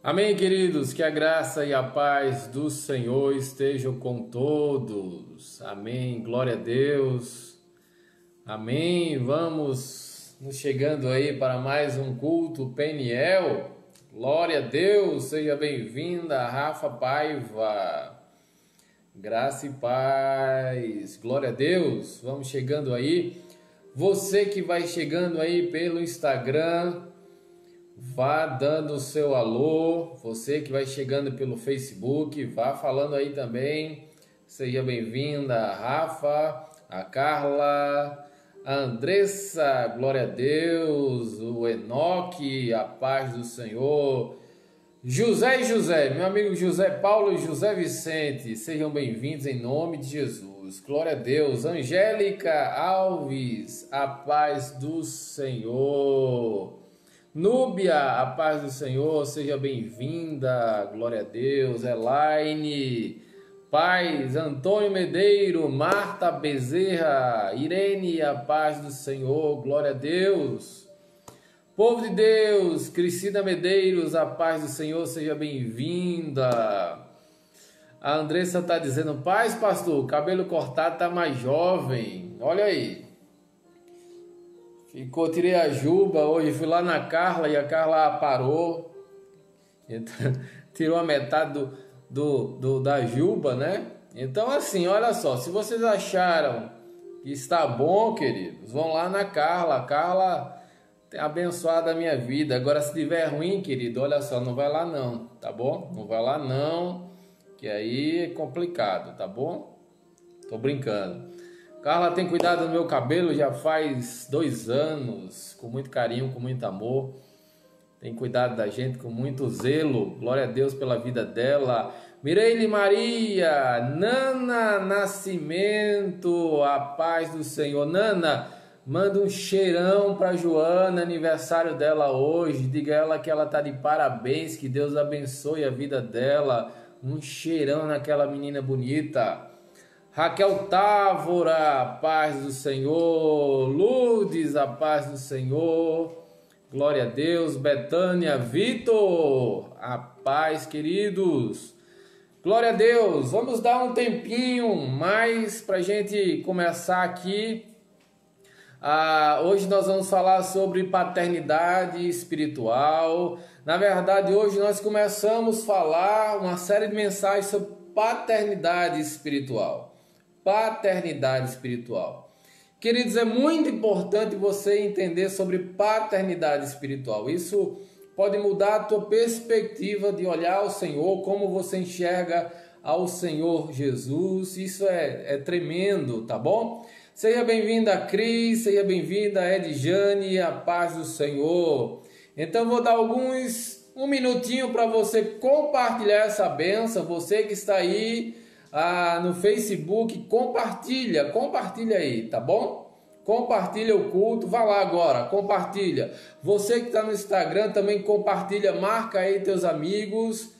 Amém, queridos, que a graça e a paz do Senhor estejam com todos. Amém, glória a Deus. Amém, vamos nos chegando aí para mais um culto Peniel. Glória a Deus, seja bem-vinda, Rafa Paiva. Graça e paz, glória a Deus. Vamos chegando aí. Você que vai chegando aí pelo Instagram, vá dando o seu alô. Você que vai chegando pelo Facebook, vá falando aí também. Seja bem-vinda a Rafa, a Carla, a Andressa, glória a Deus, o Enoque, a paz do Senhor. José, meu amigo José Paulo e José Vicente, sejam bem-vindos em nome de Jesus. Glória a Deus. Angélica Alves, a paz do Senhor. Núbia, a paz do Senhor, seja bem-vinda, glória a Deus. Elaine, paz. Antônio Medeiro, Marta Bezerra, Irene, a paz do Senhor, glória a Deus. Povo de Deus, Cristina Medeiros, a paz do Senhor, seja bem-vinda. A Andressa está dizendo, paz, pastor, cabelo cortado tá mais jovem, olha aí. Tirei a juba, hoje fui lá na Carla e a Carla parou, então, tirou a metade da juba, né? Então assim, olha só, se vocês acharam que está bom, queridos, vão lá na Carla, a Carla tem abençoado a minha vida. Agora se tiver ruim, querido, olha só, não vai lá não, tá bom? Não vai lá não, que aí é complicado, tá bom? Tô brincando. Carla tem cuidado do meu cabelo já faz 2 anos, com muito carinho, com muito amor. Tem cuidado da gente com muito zelo. Glória a Deus pela vida dela. Mireille Maria, Nana Nascimento, a paz do Senhor. Nana, manda um cheirão para Joana, aniversário dela hoje. Diga a ela que ela tá de parabéns, que Deus abençoe a vida dela. Um cheirão naquela menina bonita. Raquel Távora, a paz do Senhor. Lourdes, a paz do Senhor. Glória a Deus. Betânia, Vitor, a paz, queridos. Glória a Deus. Vamos dar um tempinho mais para a gente começar aqui. Hoje nós vamos falar sobre paternidade espiritual. Na verdade, hoje nós começamos a falar uma série de mensagens sobre paternidade espiritual. Paternidade espiritual. Queridos, é muito importante você entender sobre paternidade espiritual. Isso pode mudar a tua perspectiva de olhar ao Senhor, como você enxerga ao Senhor Jesus. Isso é tremendo, tá bom? Seja bem-vinda, Cris, seja bem-vinda, Edjane, a paz do Senhor. Então, vou dar um minutinho para você compartilhar essa bênção. Você que está aí no Facebook, compartilha aí, tá bom? Compartilha o culto, vá lá agora, compartilha. Você que está no Instagram também compartilha, marca aí teus amigos,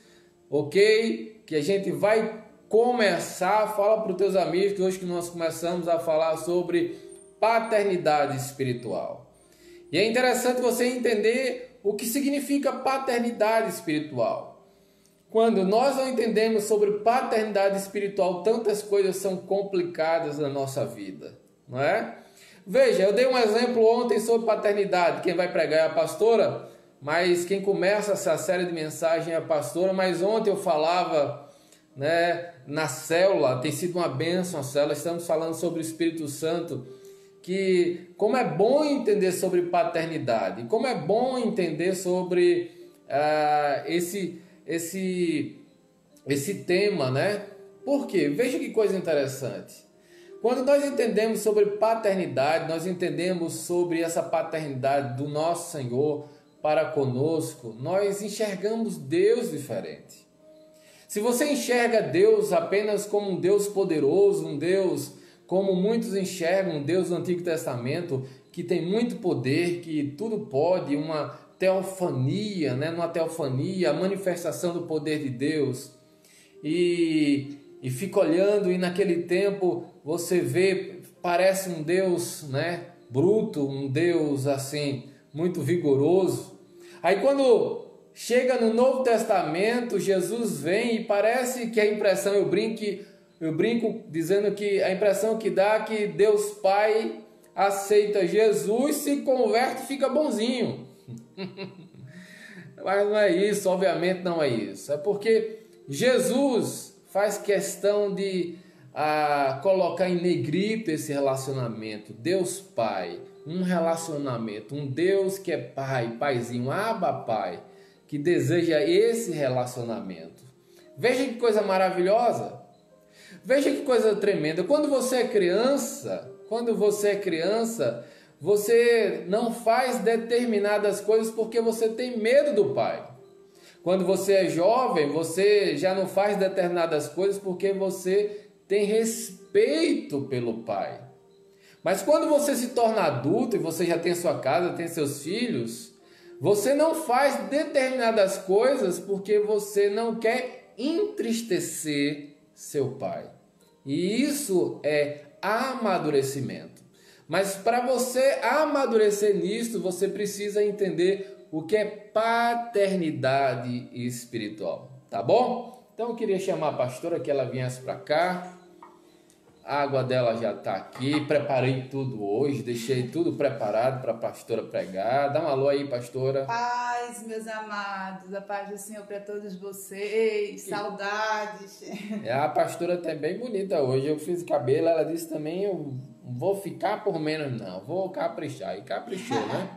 ok? Que a gente vai começar, fala para os teus amigos que hoje que nós começamos a falar sobre paternidade espiritual. E é interessante você entender o que significa paternidade espiritual. Quando nós não entendemos sobre paternidade espiritual, tantas coisas são complicadas na nossa vida, não é? Veja, eu dei um exemplo ontem sobre paternidade. Quem vai pregar é a pastora, mas quem começa essa série de mensagens é a pastora. Mas ontem eu falava, né, na célula, tem sido uma bênção a célula, estamos falando sobre o Espírito Santo, que como é bom entender sobre paternidade, como é bom entender sobre esse tema, né? Por quê? Veja que coisa interessante. Quando nós entendemos sobre paternidade, nós entendemos sobre essa paternidade do nosso Senhor para conosco, nós enxergamos Deus diferente. Se você enxerga Deus apenas como um Deus poderoso, um Deus como muitos enxergam, um Deus do Antigo Testamento, que tem muito poder, que tudo pode, uma teofania, né? Numa teofania, a manifestação do poder de Deus, e fica olhando, e naquele tempo você vê, parece um Deus, né, bruto, um Deus assim, muito vigoroso. Aí quando chega no Novo Testamento, Jesus vem e parece que a impressão, eu brinco dizendo que a impressão que dá é que Deus Pai aceita Jesus, se converte e fica bonzinho. Mas não é isso, obviamente não é isso. É porque Jesus faz questão de colocar em negrito esse relacionamento. Deus Pai, um relacionamento, um Deus que é Pai, Paizinho, Abba Pai, que deseja esse relacionamento. Veja que coisa maravilhosa. Veja que coisa tremenda. Quando você é criança, você não faz determinadas coisas porque você tem medo do pai. Quando você é jovem, você já não faz determinadas coisas porque você tem respeito pelo pai. Mas quando você se torna adulto e você já tem sua casa, tem seus filhos, você não faz determinadas coisas porque você não quer entristecer seu pai. E isso é amadurecimento. Mas para você amadurecer nisso, você precisa entender o que é paternidade espiritual. Tá bom? Então eu queria chamar a pastora que ela viesse para cá. A água dela já está aqui. Preparei tudo hoje, deixei tudo preparado para a pastora pregar. Dá um alô aí, pastora. Paz, meus amados, a paz do Senhor para todos vocês, saudades. A pastora tá bem bonita hoje. Eu fiz cabelo, ela disse também, eu vou ficar por menos não, vou caprichar. E caprichou, né?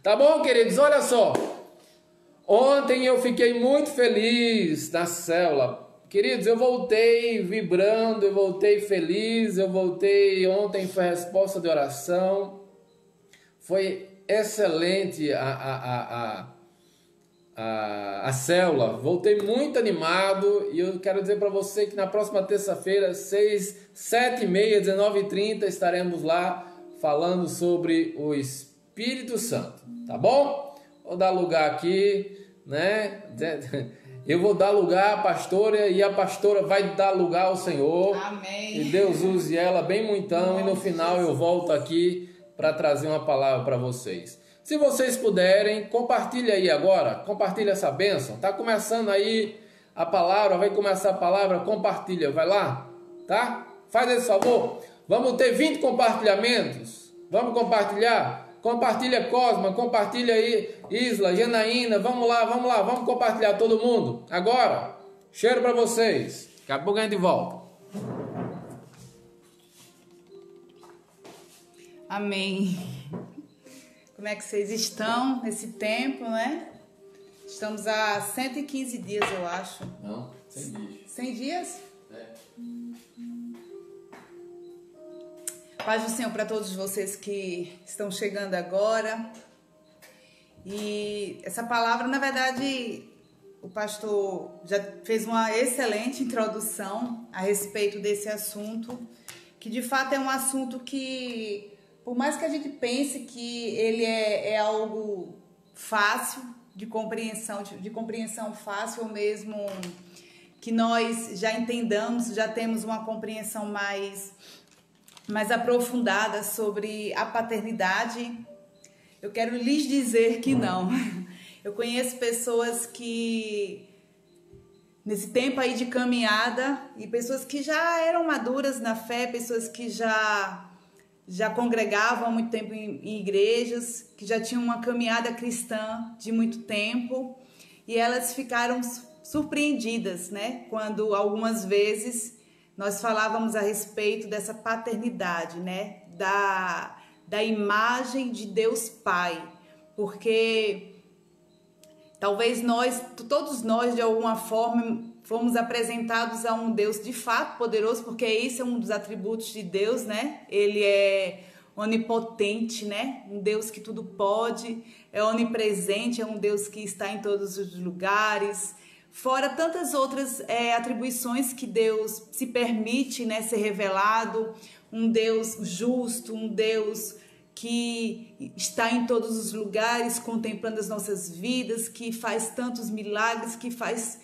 Tá bom, queridos? Olha só. Ontem eu fiquei muito feliz na célula. Queridos, eu voltei vibrando, eu voltei feliz, ontem foi a resposta de oração. Foi excelente a célula, voltei muito animado e eu quero dizer para você que na próxima terça-feira, 7h30, 19h30, estaremos lá falando sobre o Espírito Santo, tá bom? Vou dar lugar aqui, né? Eu vou dar lugar à pastora e a pastora vai dar lugar ao Senhor. Amém. E Deus use ela bem muitão e no final eu volto aqui para trazer uma palavra para vocês. Se vocês puderem, compartilhe aí agora, compartilhe essa bênção. Tá começando aí a palavra, vai começar a palavra, compartilha, vai lá, tá? Faz esse favor. Vamos ter 20 compartilhamentos. Vamos compartilhar? Compartilha Cosma, compartilha aí Isla, Janaína, vamos lá, vamos compartilhar todo mundo. Agora, cheiro para vocês. Daqui a pouco a gente volta. Amém. Como é que vocês estão nesse tempo, né? Estamos há 115 dias, eu acho. Não, 100 dias. 100 dias? É. Paz do Senhor para todos vocês que estão chegando agora. E essa palavra, na verdade, o pastor já fez uma excelente introdução a respeito desse assunto, que de fato é um assunto que, por mais que a gente pense que ele é algo fácil de compreensão fácil, ou mesmo que nós já entendamos, já temos uma compreensão mais aprofundada sobre a paternidade, eu quero lhes dizer que não. Eu conheço pessoas que, nesse tempo aí de caminhada, e pessoas que já eram maduras na fé, pessoas que já congregavam há muito tempo em igrejas, que já tinham uma caminhada cristã de muito tempo, e elas ficaram surpreendidas, né? Quando algumas vezes nós falávamos a respeito dessa paternidade, né? Da imagem de Deus Pai, porque talvez todos nós, de alguma forma, fomos apresentados a um Deus de fato poderoso, porque esse é um dos atributos de Deus, né? Ele é onipotente, né? Um Deus que tudo pode, é onipresente, é um Deus que está em todos os lugares, fora tantas outras atribuições que Deus se permite, né, ser revelado, um Deus justo, um Deus que está em todos os lugares, contemplando as nossas vidas, que faz tantos milagres, que faz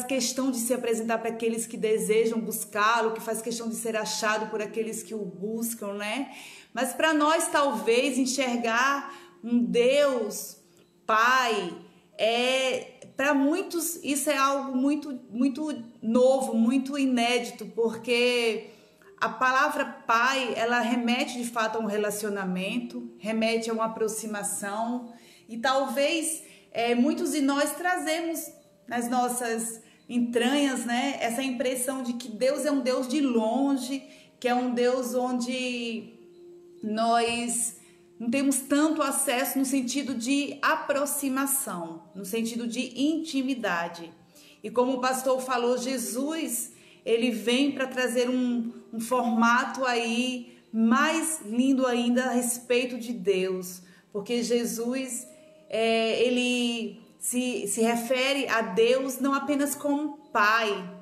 questão de se apresentar para aqueles que desejam buscá-lo, que faz questão de ser achado por aqueles que o buscam, né? Mas para nós, talvez, enxergar um Deus pai, para muitos isso é algo muito novo, muito inédito, porque a palavra pai, ela remete de fato a um relacionamento, remete a uma aproximação, e talvez muitos de nós trazemos nas nossas entranhas, né, essa impressão de que Deus é um Deus de longe, que é um Deus onde nós não temos tanto acesso no sentido de aproximação, no sentido de intimidade. E como o pastor falou, Jesus, ele vem para trazer um formato aí mais lindo ainda a respeito de Deus, porque Jesus, ele se refere a Deus não apenas como pai,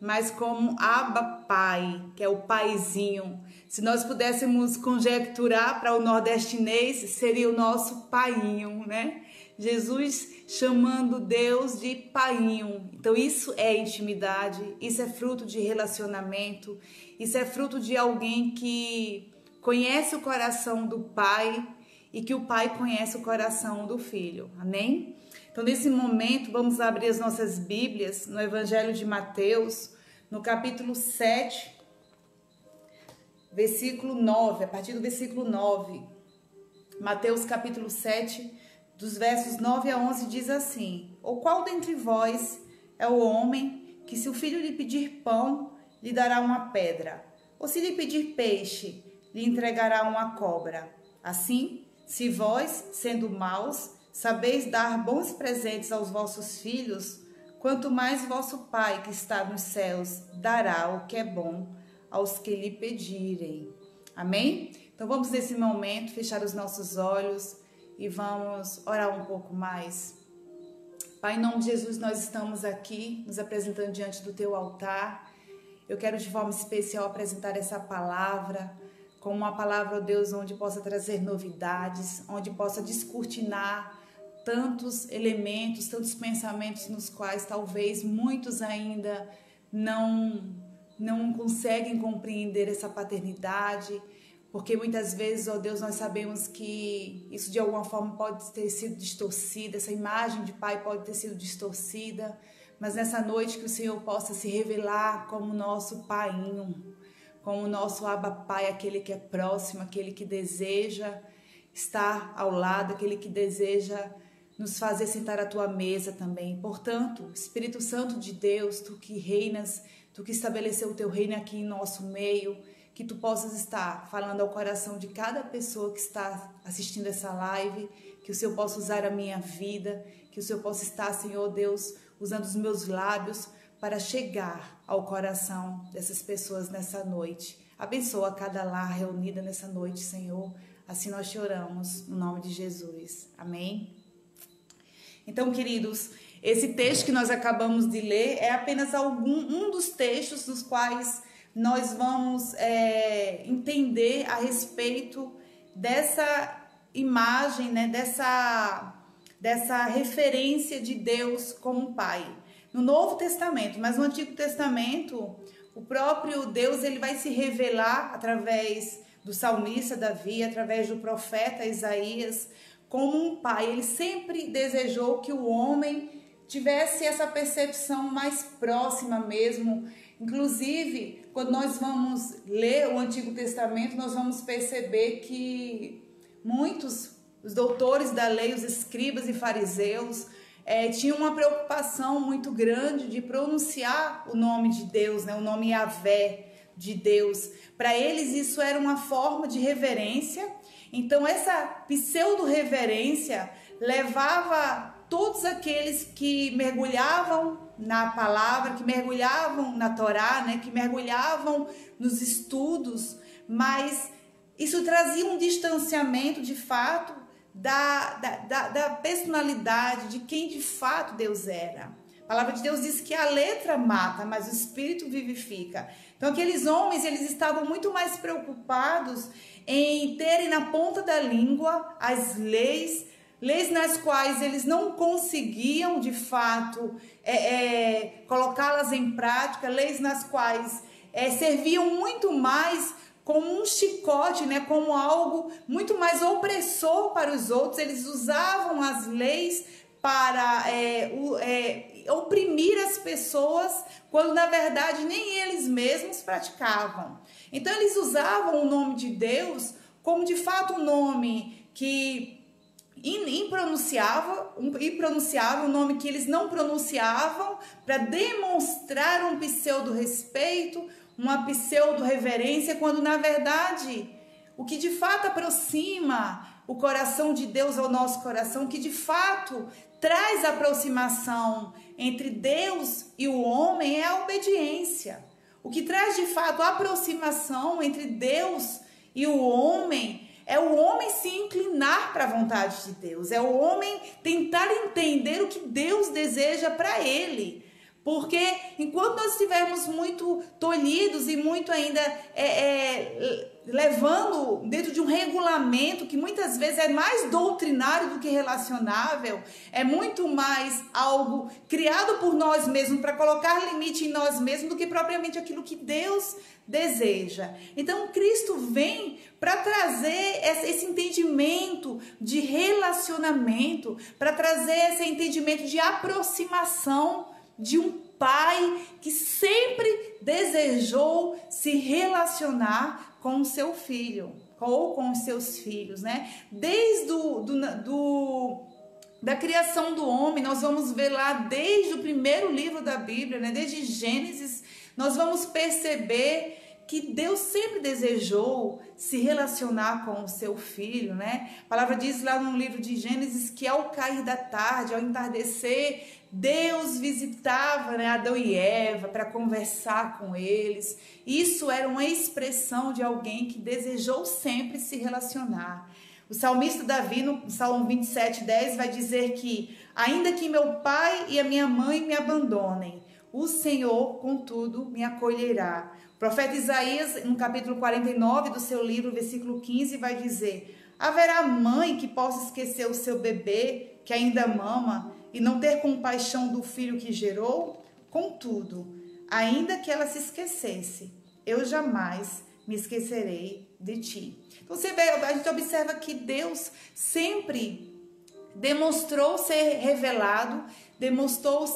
mas como Abba Pai, que é o paizinho. Se nós pudéssemos conjecturar para o nordestinês, seria o nosso painho, né? Jesus chamando Deus de painho. Então isso é intimidade, isso é fruto de relacionamento, isso é fruto de alguém que conhece o coração do pai e que o pai conhece o coração do filho. Amém? Então nesse momento vamos abrir as nossas Bíblias no Evangelho de Mateus, no capítulo 7, versículo 9, a partir do versículo 9. Mateus capítulo 7, dos versos 9 a 11 diz assim: Ou qual dentre vós é o homem que, se o filho lhe pedir pão, lhe dará uma pedra? Ou se lhe pedir peixe, lhe entregará uma cobra? Assim, se vós, sendo maus, sabeis dar bons presentes aos vossos filhos, quanto mais vosso Pai que está nos céus dará o que é bom aos que lhe pedirem. Amém? Então vamos nesse momento fechar os nossos olhos e vamos orar um pouco mais. Pai, em nome de Jesus, nós estamos aqui nos apresentando diante do teu altar. Eu quero de forma especial apresentar essa palavra como uma palavra, ó Deus, onde possa trazer novidades, onde possa descortinar tantos elementos, tantos pensamentos nos quais talvez muitos ainda não conseguem compreender essa paternidade, porque muitas vezes, ó Deus, nós sabemos que isso de alguma forma pode ter sido distorcido, essa imagem de pai pode ter sido distorcida, mas nessa noite que o Senhor possa se revelar como nosso painho, como o nosso Abba Pai, aquele que é próximo, aquele que deseja estar ao lado, aquele que deseja nos fazer sentar à tua mesa também. Portanto, Espírito Santo de Deus, tu que reinas, tu que estabeleceu o teu reino aqui em nosso meio, que tu possas estar falando ao coração de cada pessoa que está assistindo essa live, que o Senhor possa usar a minha vida, que o Senhor possa estar, Senhor Deus, usando os meus lábios para chegar ao coração dessas pessoas nessa noite. Abençoa cada lar reunida nessa noite, Senhor. Assim nós te oramos, no nome de Jesus. Amém? Então, queridos, esse texto que nós acabamos de ler é apenas um dos textos dos quais nós vamos entender a respeito dessa imagem, né, dessa referência de Deus como Pai. No Novo Testamento, mas no Antigo Testamento, o próprio Deus ele vai se revelar através do salmista Davi, através do profeta Isaías, como um pai. Ele sempre desejou que o homem tivesse essa percepção mais próxima mesmo. Inclusive, quando nós vamos ler o Antigo Testamento, nós vamos perceber que muitos, os doutores da lei, os escribas e fariseus, tinham uma preocupação muito grande de pronunciar o nome de Deus, né? O nome Yahvé de Deus. Para eles isso era uma forma de reverência. Então essa pseudo-reverência levava todos aqueles que mergulhavam na palavra, que mergulhavam na Torá, né? Que mergulhavam nos estudos, mas isso trazia um distanciamento de fato da personalidade, de quem de fato Deus era. A palavra de Deus diz que a letra mata, mas o Espírito vivifica. Então aqueles homens, eles estavam muito mais preocupados em terem na ponta da língua as leis nas quais eles não conseguiam de fato colocá-las em prática, leis nas quais serviam muito mais como um chicote, né, como algo muito mais opressor para os outros. Eles usavam as leis para oprimir as pessoas, quando na verdade nem eles mesmos praticavam. Então eles usavam o nome de Deus como de fato um nome que impronunciável, um nome que eles não pronunciavam, para demonstrar um pseudo-respeito, uma pseudo-reverência, quando na verdade o que de fato aproxima o coração de Deus ao nosso coração, o que de fato traz aproximação entre Deus e o homem é a obediência. O que traz de fato aproximação entre Deus e o homem é o homem se inclinar para a vontade de Deus, é o homem tentar entender o que Deus deseja para ele. Porque enquanto nós estivermos muito tolhidos e muito ainda levando dentro de um regulamento que muitas vezes é mais doutrinário do que relacionável, é muito mais algo criado por nós mesmos para colocar limite em nós mesmos do que propriamente aquilo que Deus deseja. Então Cristo vem para trazer esse entendimento de relacionamento, para trazer esse entendimento de aproximação de um pai que sempre desejou se relacionar com o seu filho ou com os seus filhos, né? Desde da criação do homem, nós vamos ver lá desde o primeiro livro da Bíblia, né? Desde Gênesis, nós vamos perceber que Deus sempre desejou se relacionar com o seu filho, né? A palavra diz lá no livro de Gênesis que ao cair da tarde, ao entardecer, Deus visitava, né, Adão e Eva para conversar com eles. Isso era uma expressão de alguém que desejou sempre se relacionar. O salmista Davi, no Salmo 27:10, vai dizer que ainda que meu pai e a minha mãe me abandonem, o Senhor, contudo, me acolherá. O profeta Isaías, no capítulo 49 do seu livro, versículo 15, vai dizer: haverá mãe que possa esquecer o seu bebê que ainda mama e não ter compaixão do filho que gerou? Contudo, ainda que ela se esquecesse, eu jamais me esquecerei de ti. Então você vê, a gente observa que Deus sempre demonstrou ser revelado, demonstrou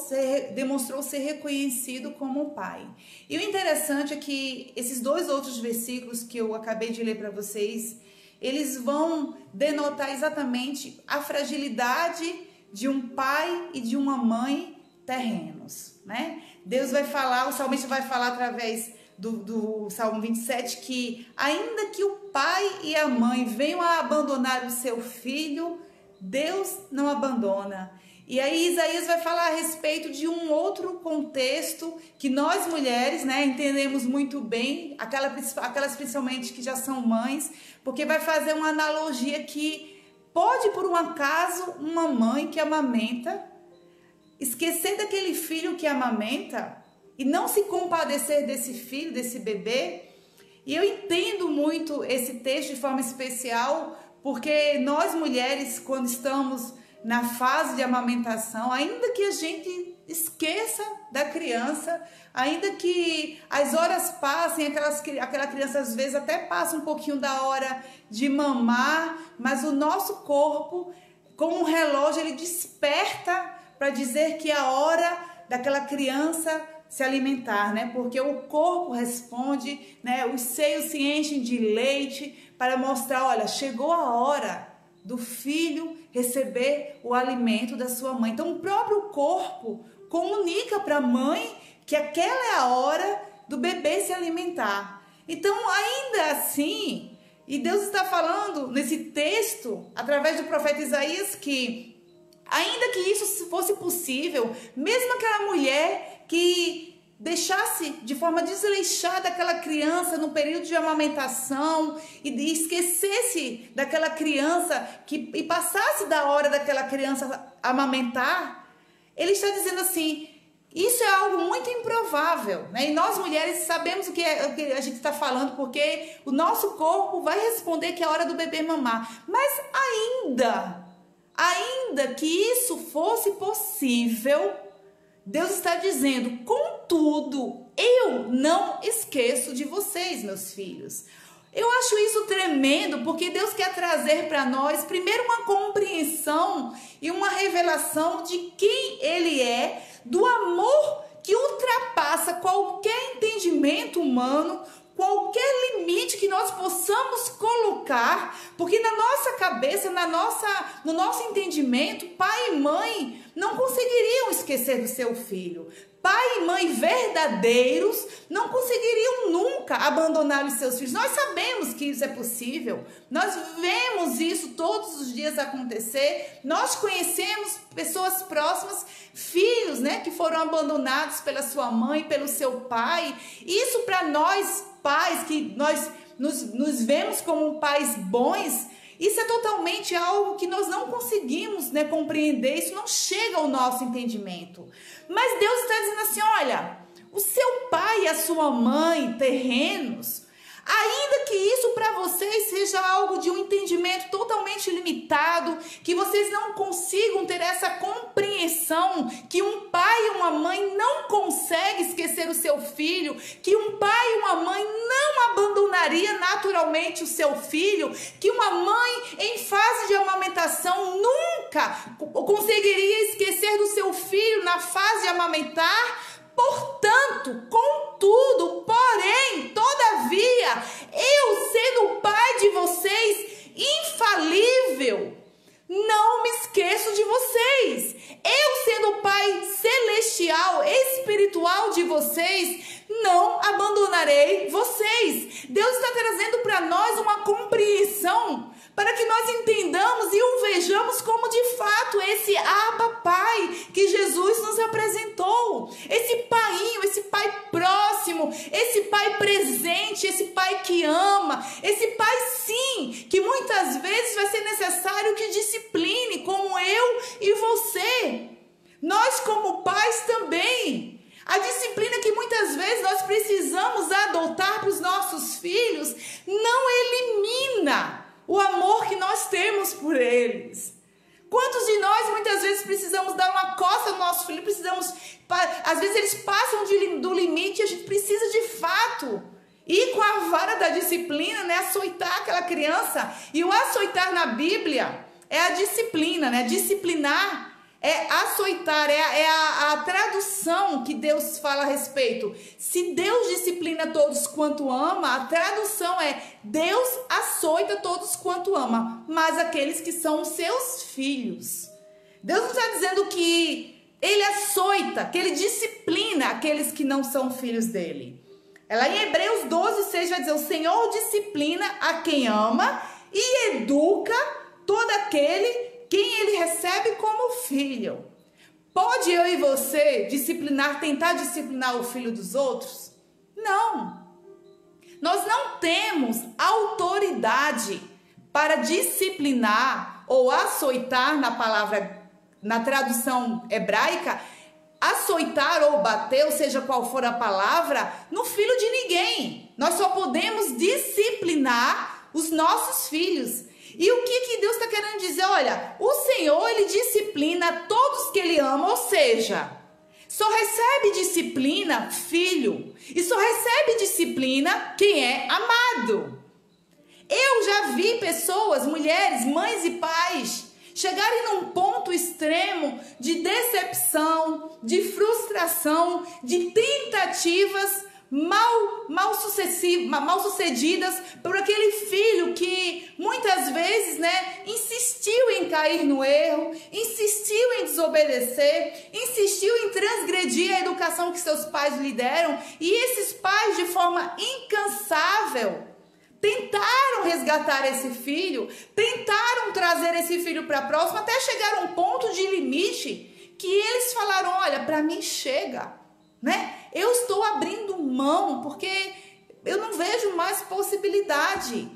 ser reconhecido como um pai. E o interessante é que esses dois outros versículos que eu acabei de ler para vocês, eles vão denotar exatamente a fragilidade de um pai e de uma mãe terrenos, né? Deus vai falar, o salmista vai falar através do Salmo 27 que ainda que o pai e a mãe venham a abandonar o seu filho, Deus não abandona. E aí Isaías vai falar a respeito de um outro contexto que nós mulheres, né, entendemos muito bem, aquelas principalmente que já são mães, porque vai fazer uma analogia que pode, por um acaso, uma mãe que amamenta esquecer daquele filho que amamenta e não se compadecer desse filho, desse bebê. E eu entendo muito esse texto de forma especial, porque nós mulheres, quando estamos na fase de amamentação, ainda que a gente esqueça da criança, ainda que as horas passem, aquela criança às vezes até passa um pouquinho da hora de mamar, mas o nosso corpo, como um relógio, ele desperta para dizer que é a hora daquela criança se alimentar, né? Porque o corpo responde, né? Os seios se enchem de leite para mostrar, olha, chegou a hora do filho receber o alimento da sua mãe. Então o próprio corpo comunica para a mãe que aquela é a hora do bebê se alimentar. Então ainda assim, e Deus está falando nesse texto, através do profeta Isaías, que ainda que isso fosse possível, mesmo aquela mulher que deixasse de forma desleixada aquela criança no período de amamentação e esquecesse daquela criança e passasse da hora daquela criança amamentar, ele está dizendo assim, isso é algo muito improvável, né? E nós mulheres sabemos o que a gente está falando, porque o nosso corpo vai responder que é a hora do bebê mamar. Mas ainda que isso fosse possível, Deus está dizendo, contudo, eu não esqueço de vocês, meus filhos. Eu acho isso tremendo, porque Deus quer trazer para nós, primeiro, uma compreensão e uma revelação de quem Ele é, do amor que ultrapassa qualquer entendimento humano, qualquer limite que nós possamos colocar, porque na nossa cabeça, no nosso entendimento, pai e mãe não conseguiriam esquecer do seu filho. Pai e mãe verdadeiros não conseguiriam nunca abandonar os seus filhos. Nós sabemos que isso é possível. Nós vemos isso todos os dias acontecer. Nós conhecemos pessoas próximas, filhos, né, que foram abandonados pela sua mãe, pelo seu pai. Isso para nós, pais, que nós nos vemos como pais bons, isso é totalmente algo que nós não conseguimos, né, compreender, isso não chega ao nosso entendimento. Mas Deus está dizendo assim, olha, o seu pai e a sua mãe terrenos, ainda que isso para vocês seja algo de um entendimento totalmente limitado, que vocês não consigam ter essa compreensão, que um pai e uma mãe não conseguem esquecer o seu filho, que um pai e uma mãe não abandonaria naturalmente o seu filho, que uma mãe em fase de amamentação nunca conseguiria esquecer do seu filho na fase de amamentar. Portanto, contudo, porém, todavia, eu sendo o pai de vocês, infalível, não me esqueço de vocês. Eu sendo o pai celestial, espiritual de vocês, não abandonarei vocês. Deus está trazendo para nós uma compreensão, para que nós entendamos e o vejamos como de fato esse Abba Pai que Jesus nos apresentou. Esse painho, esse pai próximo, esse pai presente, esse pai que ama, esse pai sim, que muitas vezes vai ser necessário que discipline, como eu e você. Nós como pais também. A disciplina que muitas vezes nós precisamos adotar para os nossos filhos não elimina o amor que nós temos por eles. Quantos de nós muitas vezes precisamos dar uma coça no nosso filho, às vezes eles passam do limite e a gente precisa de fato ir com a vara da disciplina, né, açoitar aquela criança. E o açoitar na Bíblia é a disciplina, né, disciplinar. É açoitar, é a tradução que Deus fala a respeito. Se Deus disciplina todos quanto ama, a tradução é Deus açoita todos quanto ama, mas aqueles que são os seus filhos. Deus não está dizendo que Ele açoita, que Ele disciplina aqueles que não são filhos dEle. Lá em Hebreus 12:6 vai dizer, o Senhor disciplina a quem ama e educa todo aquele quem Ele recebe como filho. Pode eu e você tentar disciplinar o filho dos outros? Não. Nós não temos autoridade para disciplinar ou açoitar na tradução hebraica, açoitar ou bater, ou seja, qual for a palavra, no filho de ninguém. Nós só podemos disciplinar os nossos filhos. E o que Deus está querendo dizer? Olha, o Senhor, Ele disciplina todos que Ele ama, ou seja, só recebe disciplina filho, e só recebe disciplina quem é amado. Eu já vi pessoas, mulheres, mães e pais, chegarem num ponto extremo de decepção, de frustração, de tentativas mal sucedidas por aquele filho que muitas vezes, né, insistiu em cair no erro, insistiu em desobedecer, insistiu em transgredir a educação que seus pais lhe deram, e esses pais de forma incansável tentaram resgatar esse filho, tentaram trazer esse filho para próximo, até chegar a um ponto de limite que eles falaram, olha, para mim chega, né? Eu estou abrindo mão porque eu não vejo mais possibilidade.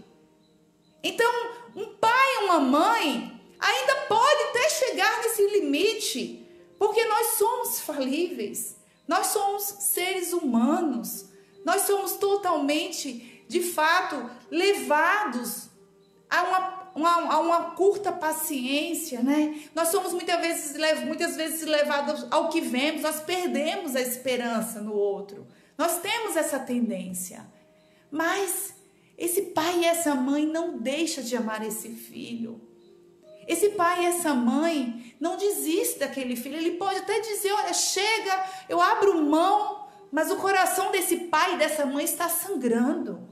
Então, um pai e uma mãe ainda pode até chegar nesse limite, porque nós somos falíveis, nós somos seres humanos, nós somos totalmente, de fato, levados a uma curta paciência, né? Nós somos muitas vezes levados ao que vemos, nós perdemos a esperança no outro. Nós temos essa tendência. Mas esse pai e essa mãe não deixam de amar esse filho. Esse pai e essa mãe não desistem daquele filho. Ele pode até dizer, olha, chega, eu abro mão, mas o coração desse pai e dessa mãe está sangrando.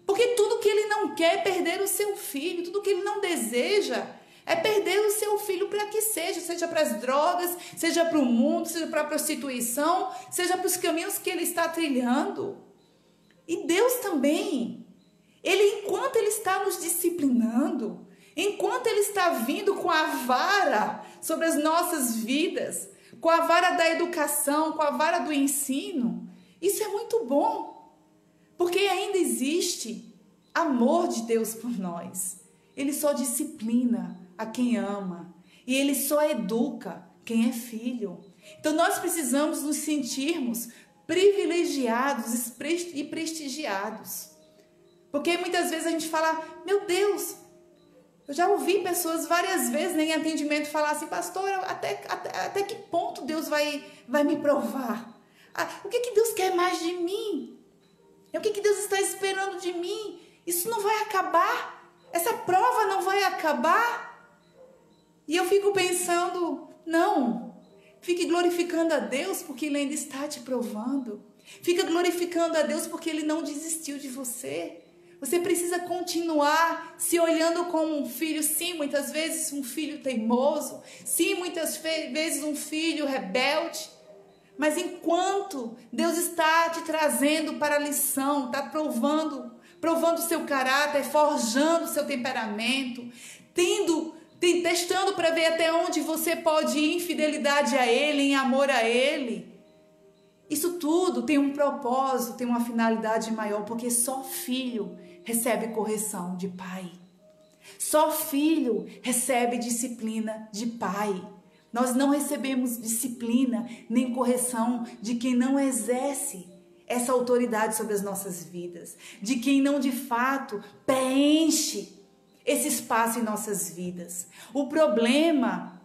Porque tudo que ele não quer é perder o seu filho, tudo que ele não deseja é perder o seu filho para que seja para as drogas, seja para o mundo, seja para a prostituição, seja para os caminhos que ele está trilhando. E Deus também, enquanto ele está nos disciplinando, enquanto ele está vindo com a vara sobre as nossas vidas, com a vara da educação, com a vara do ensino, isso é muito bom, porque ainda existe amor de Deus por nós. Ele só disciplina a quem ama e ele só educa quem é filho. Então nós precisamos nos sentirmos privilegiados e prestigiados, porque muitas vezes a gente fala, meu Deus, eu já ouvi pessoas várias vezes em atendimento falar assim, pastor, até que ponto Deus vai me provar? O que Deus quer mais de mim? O que Deus está esperando de mim? Isso não vai acabar? Essa prova não vai acabar? E eu fico pensando, não, fique glorificando a Deus porque Ele ainda está te provando. Fica glorificando a Deus porque Ele não desistiu de você. Você precisa continuar se olhando como um filho, sim, muitas vezes um filho teimoso, sim, muitas vezes um filho rebelde, mas enquanto Deus está te trazendo para a lição, está provando o seu caráter, forjando o seu temperamento, testando para ver até onde você pode ir em fidelidade a Ele, em amor a Ele. Isso tudo tem um propósito, tem uma finalidade maior, porque só filho recebe correção de pai. Só filho recebe disciplina de pai. Nós não recebemos disciplina nem correção de quem não exerce essa autoridade sobre as nossas vidas, de quem não de fato preenche esse espaço em nossas vidas. O problema,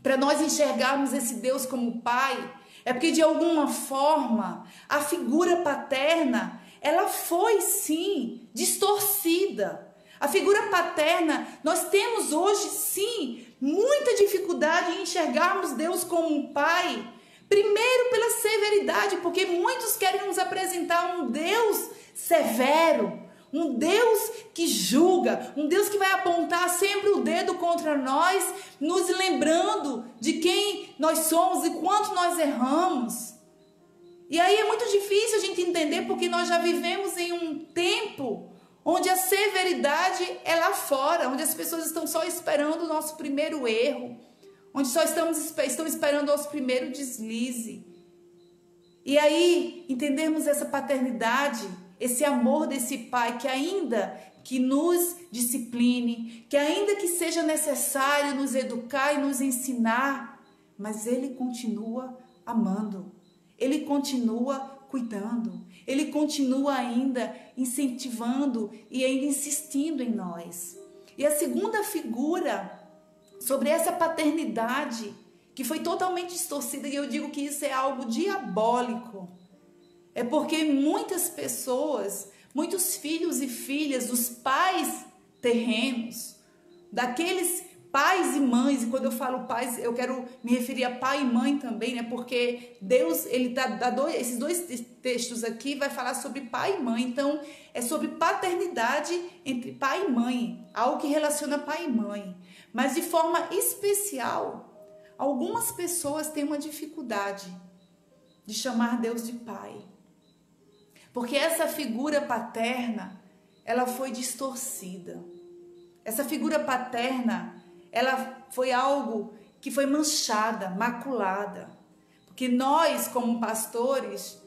para nós enxergarmos esse Deus como pai, é porque de alguma forma a figura paterna, ela foi sim distorcida. A figura paterna, nós temos hoje sim muita dificuldade em enxergarmos Deus como um pai. Primeiro pela severidade, porque muitos querem nos apresentar um Deus severo, um Deus que julga, um Deus que vai apontar sempre o dedo contra nós, nos lembrando de quem nós somos e quanto nós erramos. E aí é muito difícil a gente entender, porque nós já vivemos em um tempo onde a severidade é lá fora, onde as pessoas estão só esperando o nosso primeiro erro, onde só estão esperando o nosso primeiro deslize. E aí entendermos essa paternidade, esse amor desse pai que ainda que nos discipline, que ainda que seja necessário nos educar e nos ensinar, mas ele continua amando. Ele continua cuidando, ele continua ainda incentivando e ainda insistindo em nós. E a segunda figura sobre essa paternidade que foi totalmente distorcida, e eu digo que isso é algo diabólico, é porque muitas pessoas, muitos filhos e filhas dos pais terrenos, daqueles pais e mães, e quando eu falo pais, eu quero me referir a pai e mãe também, né? Porque Deus, ele esses dois textos aqui vai falar sobre pai e mãe, então é sobre paternidade entre pai e mãe, algo que relaciona pai e mãe. Mas de forma especial, algumas pessoas têm uma dificuldade de chamar Deus de pai, porque essa figura paterna, ela foi distorcida. Essa figura paterna, ela foi algo que foi manchada, maculada. Porque nós, como pastores,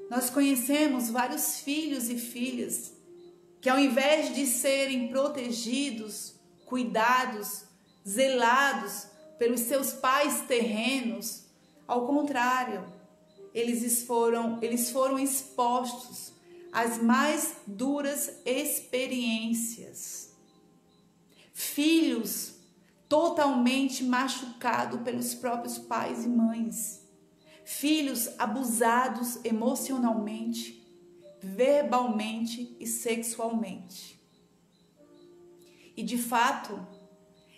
nós conhecemos vários filhos e filhas que, ao invés de serem protegidos, cuidados, zelados pelos seus pais terrenos, ao contrário, eles foram expostos às mais duras experiências. Filhos totalmente machucados pelos próprios pais e mães. Filhos abusados emocionalmente verbalmente e sexualmente. E de fato,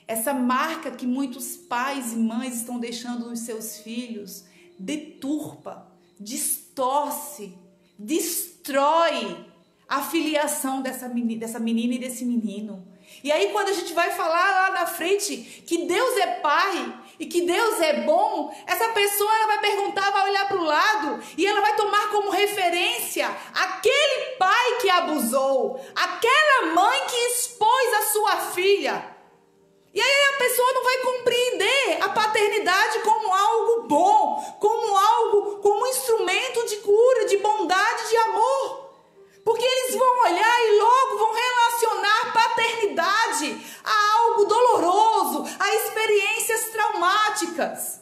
essa marca que muitos pais e mães estão deixando nos seus filhos deturpa, distorce, destrói a filiação dessa menina e desse menino. E aí quando a gente vai falar lá na frente que Deus é pai e que Deus é bom, essa pessoa ela vai perguntar, vai olhar para o lado e ela vai tomar como referência aquele pai que abusou, aquela mãe que expôs a sua filha. E aí a pessoa não vai compreender a paternidade como algo bom, como um instrumento de cura, de bondade, de amor. Porque eles vão olhar e logo vão relacionar paternidade a algo doloroso, a experiências traumáticas.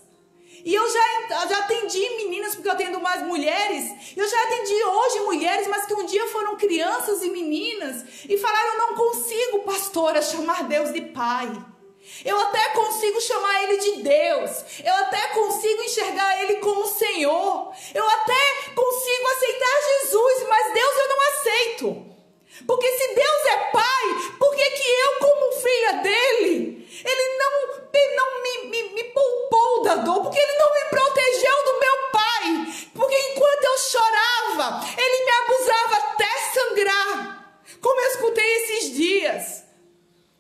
E eu já atendi meninas, porque eu atendo mais mulheres. Eu já atendi hoje mulheres, mas que um dia foram crianças e meninas e falaram: eu não consigo, pastora, chamar Deus de pai. Eu até consigo chamar Ele de Deus. Eu até consigo enxergar Ele como Senhor. Eu até consigo aceitar Jesus, mas Deus eu não aceito. Porque se Deus é pai, por que eu, como filha dele, Ele não me poupou da dor? Porque Ele não me protegeu do meu pai? Porque enquanto eu chorava, Ele me abusava até sangrar. Como eu escutei esses dias.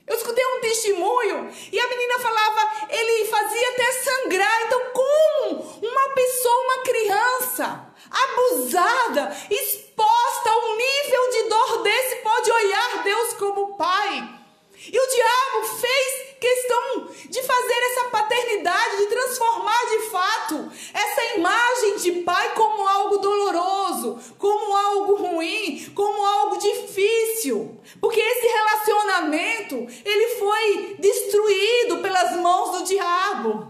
Eu escutei um testemunho e a menina falava, ele fazia até sangrar. Então como uma pessoa, uma criança abusada, exposta a um nível de dor desse, pode olhar Deus como pai? E o diabo fez questão de fazer essa paternidade, de transformar de fato essa imagem de pai como algo doloroso, como algo ruim, como algo difícil. Porque esse relacionamento, ele foi destruído pelas mãos do diabo.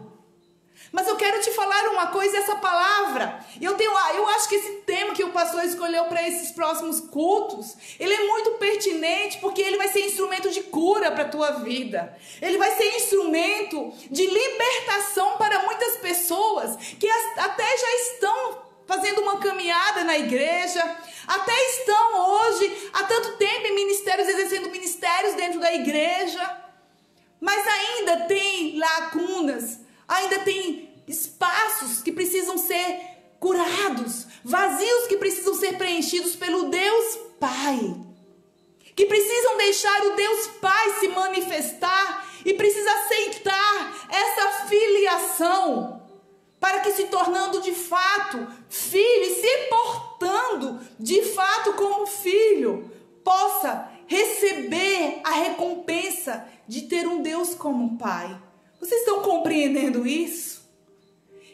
Mas eu quero te falar uma coisa, essa palavra, eu acho que esse tema que o pastor escolheu para esses próximos cultos, ele é muito pertinente, porque ele vai ser instrumento de cura para a tua vida. Ele vai ser instrumento de libertação para muitas pessoas que até já estão fazendo uma caminhada na igreja, até estão hoje há tanto tempo em ministérios, exercendo ministérios dentro da igreja, mas ainda tem lacunas, ainda tem espaços que precisam ser curados, vazios que precisam ser preenchidos pelo Deus Pai, que precisam deixar o Deus Pai se manifestar e precisa aceitar essa filiação para que, se tornando de fato filho e se portando de fato como filho, possa receber a recompensa de ter um Deus como Pai. Vocês estão compreendendo isso?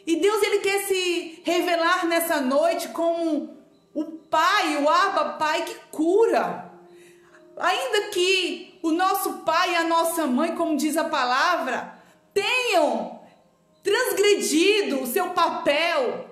E Deus, Ele quer se revelar nessa noite como o Pai, o Abba Pai que cura. Ainda que o nosso pai e a nossa mãe, como diz a palavra, tenham transgredido o seu papel,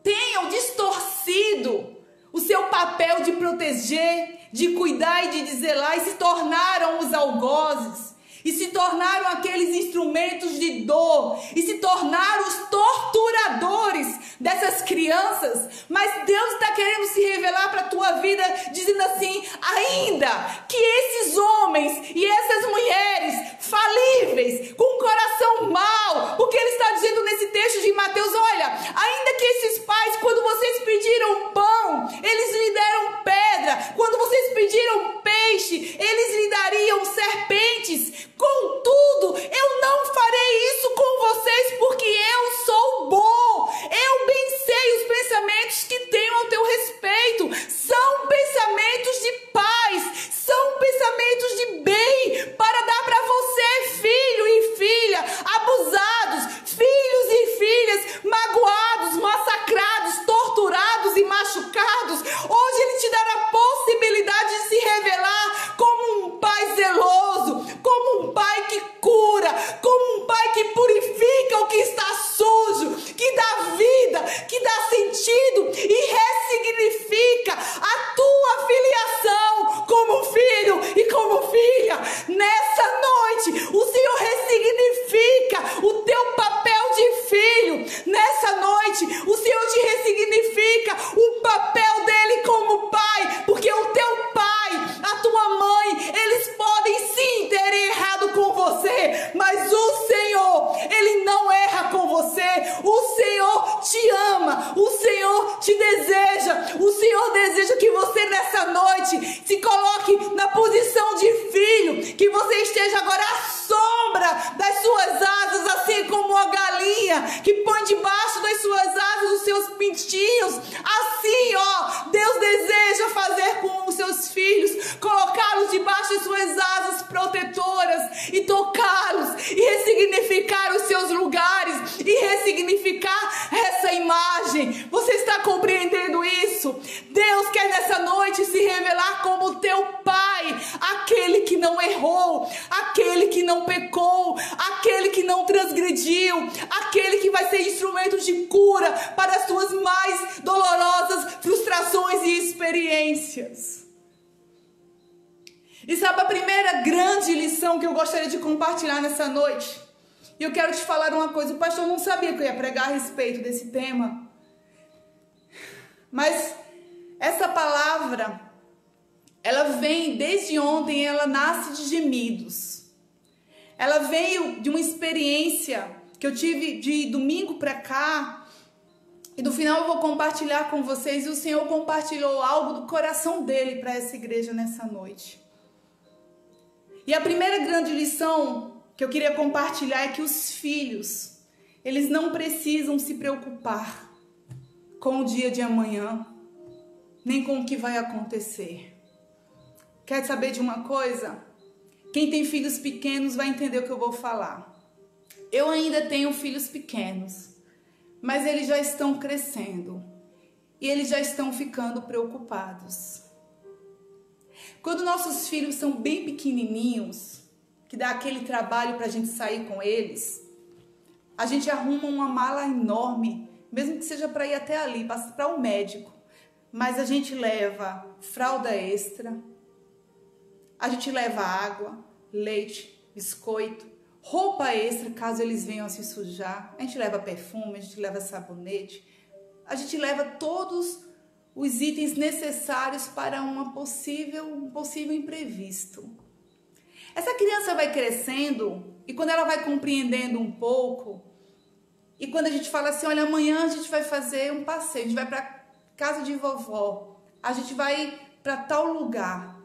tenham distorcido o seu papel de proteger, de cuidar e de zelar, e se tornaram os algozes, e se tornaram aqueles instrumentos de dor, e se tornaram os torturadores dessas crianças. Mas Deus está querendo se revelar para a tua vida, dizendo assim: ainda que esses homens e essas mulheres falíveis, com um coração mau, porque Ele está dizendo nesse texto de Mateus: olha, ainda que esses pais, quando vocês pediram pão, eles lhe deram pedra, quando vocês pediram peixe, eles lhe dariam serpentes. Contudo, eu não farei isso com vocês, porque eu sou bom. Eu bem sei os pensamentos que tenho ao teu respeito. São pensamentos de paz, são pensamentos de bem, para dar para seja agora a sombra das suas asas, assim como a galinha que põe debaixo das suas asas os seus pintinhos. Assim, ó, Deus deseja fazer com os seus filhos, colocá-los debaixo das suas asas protetoras e tocá-los e ressignificar os seus lugares e ressignificar essa imagem. Você está compreendendo isso? Deus quer nessa noite se revelar como teu Pai, aquele que não errou, aquele que não pecou, aquele que não transgrediu, aquele que vai ser instrumento de cura para as suas mais dolorosas frustrações e experiências. E sabe a primeira grande lição que eu gostaria de compartilhar nessa noite? E eu quero te falar uma coisa, o pastor não sabia que eu ia pregar a respeito desse tema, mas essa palavra, ela vem desde ontem, ela nasce de gemidos. Ela veio de uma experiência que eu tive de domingo para cá. E no final eu vou compartilhar com vocês. E o Senhor compartilhou algo do coração dele para essa igreja nessa noite. E a primeira grande lição que eu queria compartilhar é que os filhos, eles não precisam se preocupar com o dia de amanhã, nem com o que vai acontecer. Quer saber de uma coisa? Quem tem filhos pequenos vai entender o que eu vou falar. Eu ainda tenho filhos pequenos, mas eles já estão crescendo e eles já estão ficando preocupados. Quando nossos filhos são bem pequenininhos, que dá aquele trabalho para a gente sair com eles, a gente arruma uma mala enorme, mesmo que seja para ir até ali, para o médico. Mas a gente leva fralda extra, a gente leva água, leite, biscoito, roupa extra caso eles venham a se sujar, a gente leva perfume, a gente leva sabonete, a gente leva todos os itens necessários para um possível imprevisto. Essa criança vai crescendo e quando ela vai compreendendo um pouco, e quando a gente fala assim, olha, amanhã a gente vai fazer um passeio, a gente vai para casa de vovó, a gente vai para tal lugar.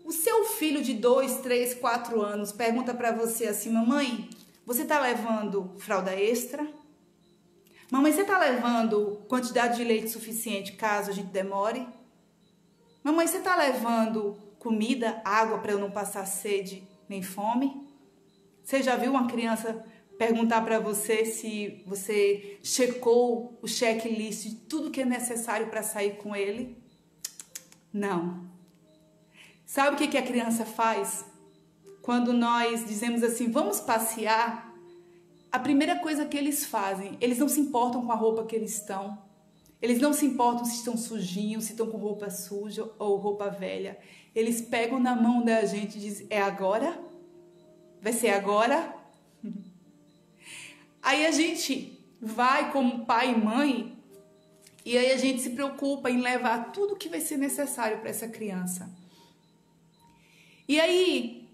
O seu filho de 2, 3, 4 anos pergunta para você assim, mamãe, você está levando fralda extra? Mamãe, você está levando quantidade de leite suficiente caso a gente demore? Mamãe, você está levando comida, água para eu não passar sede nem fome? Você já viu uma criança perguntar para você se você checou o checklist de tudo que é necessário para sair com ele? Não. Sabe o que a criança faz? Quando nós dizemos assim, vamos passear, a primeira coisa que eles fazem, eles não se importam com a roupa que eles estão, eles não se importam se estão sujinhos, se estão com roupa suja ou roupa velha. Eles pegam na mão da gente e dizem, é agora? Vai ser agora? Aí a gente vai como pai e mãe e aí a gente se preocupa em levar tudo que vai ser necessário para essa criança. E aí,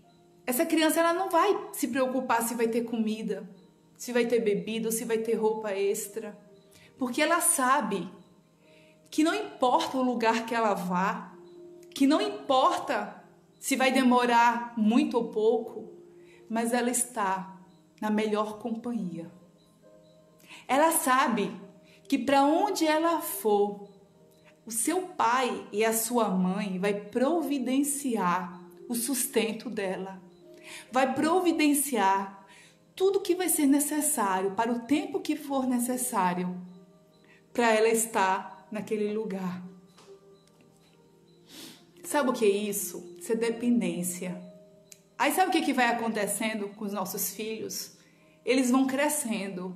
essa criança ela não vai se preocupar se vai ter comida, se vai ter bebida ou se vai ter roupa extra. Porque ela sabe que não importa o lugar que ela vá, que não importa se vai demorar muito ou pouco, mas ela está na melhor companhia. Ela sabe que para onde ela for, o seu pai e a sua mãe vai providenciar o sustento dela, vai providenciar tudo que vai ser necessário para o tempo que for necessário para ela estar naquele lugar. Sabe o que é isso? Isso é dependência. Aí sabe o que vai acontecendo com os nossos filhos? Eles vão crescendo.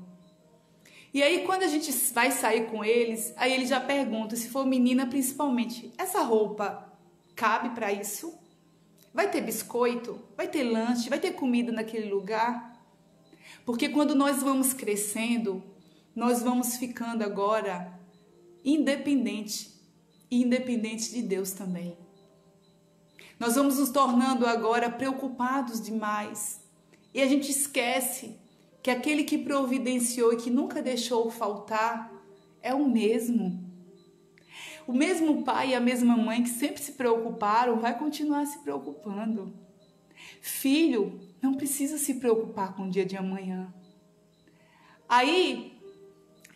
E aí quando a gente vai sair com eles, aí eles já perguntam, se for menina principalmente, essa roupa cabe para isso? Vai ter biscoito? Vai ter lanche? Vai ter comida naquele lugar? Porque quando nós vamos crescendo, nós vamos ficando agora independentes de Deus também. Nós vamos nos tornando agora preocupados demais. E a gente esquece que aquele que providenciou e que nunca deixou faltar é o mesmo. O mesmo pai e a mesma mãe que sempre se preocuparam vai continuar se preocupando. Filho não precisa se preocupar com o dia de amanhã. Aí,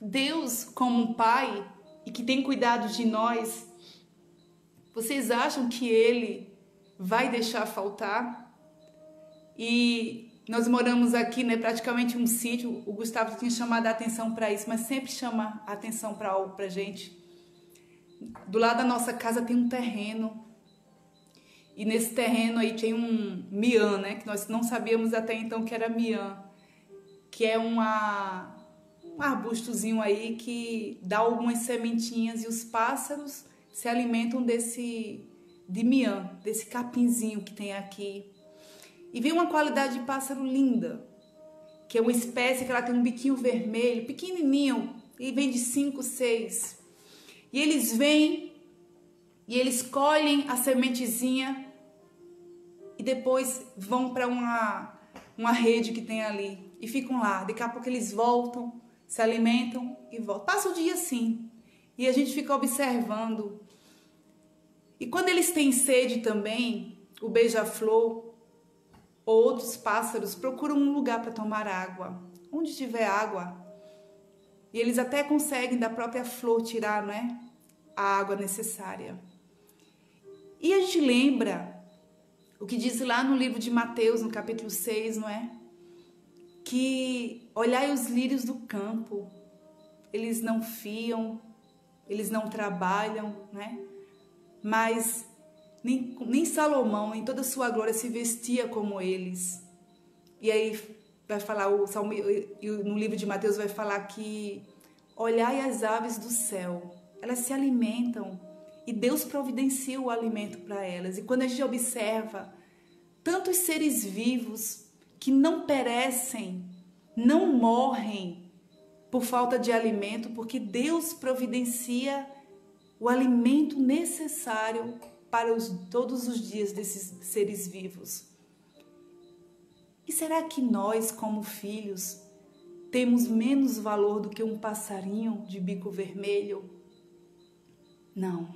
Deus, como um pai e que tem cuidado de nós, vocês acham que Ele vai deixar faltar? E nós moramos aqui, né, praticamente um sítio. O Gustavo tinha chamado a atenção para isso, mas sempre chama a atenção para algo para gente. Do lado da nossa casa tem um terreno. E nesse terreno aí tem um mian, né, que nós não sabíamos até então que era mian, que é um arbustozinho aí que dá algumas sementinhas e os pássaros se alimentam de mian, desse capinzinho que tem aqui. E vem uma qualidade de pássaro linda, que é uma espécie que ela tem um biquinho vermelho, pequenininho, e vem de 5, 6. E eles vêm e eles colhem a sementezinha e depois vão para uma rede que tem ali e ficam lá. Daqui a pouco eles voltam, se alimentam e voltam. Passa o dia assim e a gente fica observando. E quando eles têm sede também, o beija-flor ou outros pássaros procuram um lugar para tomar água. Onde tiver água. E eles até conseguem da própria flor tirar, não é? A água necessária. E a gente lembra o que diz lá no livro de Mateus, no capítulo 6, não é? Que olhai os lírios do campo, eles não fiam, eles não trabalham, né? Mas nem Salomão, em toda a sua glória, se vestia como eles. E aí vai falar, no livro de Mateus vai falar que olhai as aves do céu, elas se alimentam e Deus providencia o alimento para elas. E quando a gente observa tantos seres vivos que não perecem, não morrem por falta de alimento, porque Deus providencia o alimento necessário para todos os dias desses seres vivos. E será que nós, como filhos, temos menos valor do que um passarinho de bico vermelho? Não.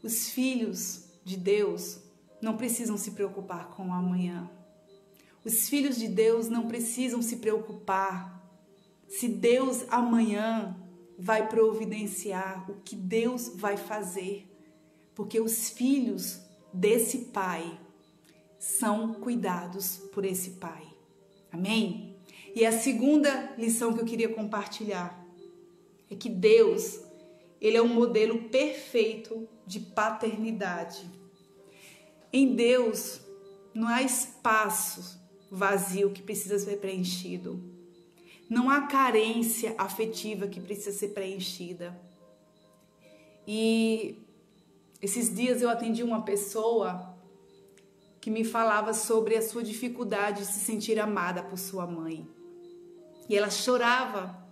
Os filhos de Deus não precisam se preocupar com o amanhã. Os filhos de Deus não precisam se preocupar se Deus amanhã vai providenciar, o que Deus vai fazer. Porque os filhos desse Pai são cuidados por esse Pai. Amém? E a segunda lição que eu queria compartilhar é que Deus, Ele é um modelo perfeito de paternidade. Em Deus não há espaço vazio que precisa ser preenchido. Não há carência afetiva que precisa ser preenchida. E esses dias eu atendi uma pessoa que me falava sobre a sua dificuldade de se sentir amada por sua mãe. E ela chorava.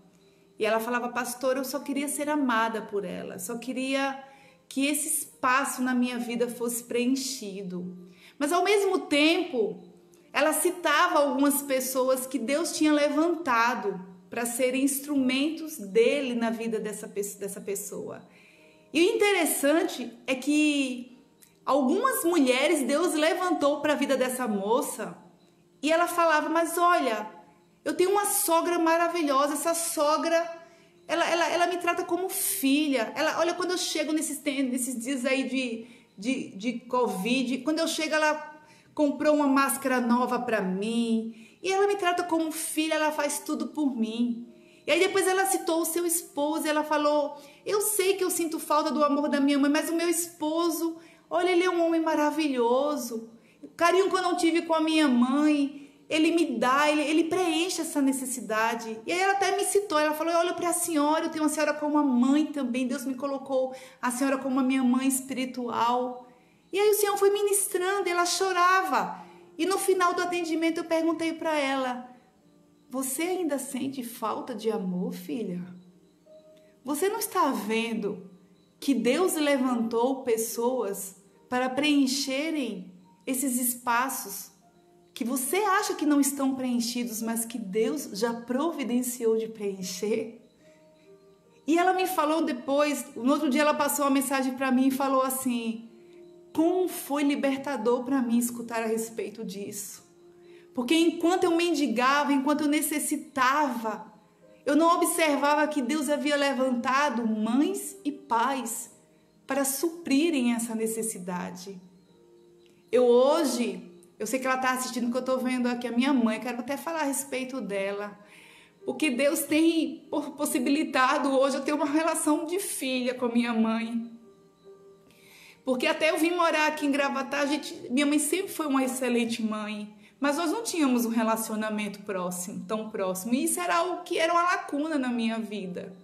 E ela falava, pastor, eu só queria ser amada por ela. Só queria que esse espaço na minha vida fosse preenchido. Mas ao mesmo tempo, ela citava algumas pessoas que Deus tinha levantado para serem instrumentos dele na vida dessa pessoa. E o interessante é que algumas mulheres Deus levantou para a vida dessa moça e ela falava, mas olha, eu tenho uma sogra maravilhosa, essa sogra, ela me trata como filha. Olha, quando eu chego nesses dias aí de Covid, quando eu chego, ela comprou uma máscara nova para mim e ela me trata como filha, ela faz tudo por mim. E aí depois ela citou o seu esposo e ela falou, eu sei que eu sinto falta do amor da minha mãe, mas o meu esposo, olha, ele é um homem maravilhoso. O carinho que eu não tive com a minha mãe, ele me dá, ele preenche essa necessidade. E aí ela até me citou, ela falou, olha para a senhora, eu tenho a senhora como uma mãe também, Deus me colocou a senhora como a minha mãe espiritual. E aí o Senhor foi ministrando, ela chorava. E no final do atendimento eu perguntei para ela, você ainda sente falta de amor, filha? Você não está vendo que Deus levantou pessoas para preencherem esses espaços que você acha que não estão preenchidos, mas que Deus já providenciou de preencher? E ela me falou depois, no outro dia ela passou uma mensagem para mim e falou assim, como foi libertador para mim escutar a respeito disso. Porque enquanto eu mendigava, enquanto eu necessitava, eu não observava que Deus havia levantado mães e pais para suprirem essa necessidade. Eu sei que ela está assistindo, que eu estou vendo aqui a minha mãe, quero até falar a respeito dela. Porque Deus tem possibilitado hoje eu ter uma relação de filha com a minha mãe. Porque até eu vim morar aqui em Gravatá, minha mãe sempre foi uma excelente mãe, mas nós não tínhamos um relacionamento tão próximo. E isso era algo que era uma lacuna na minha vida.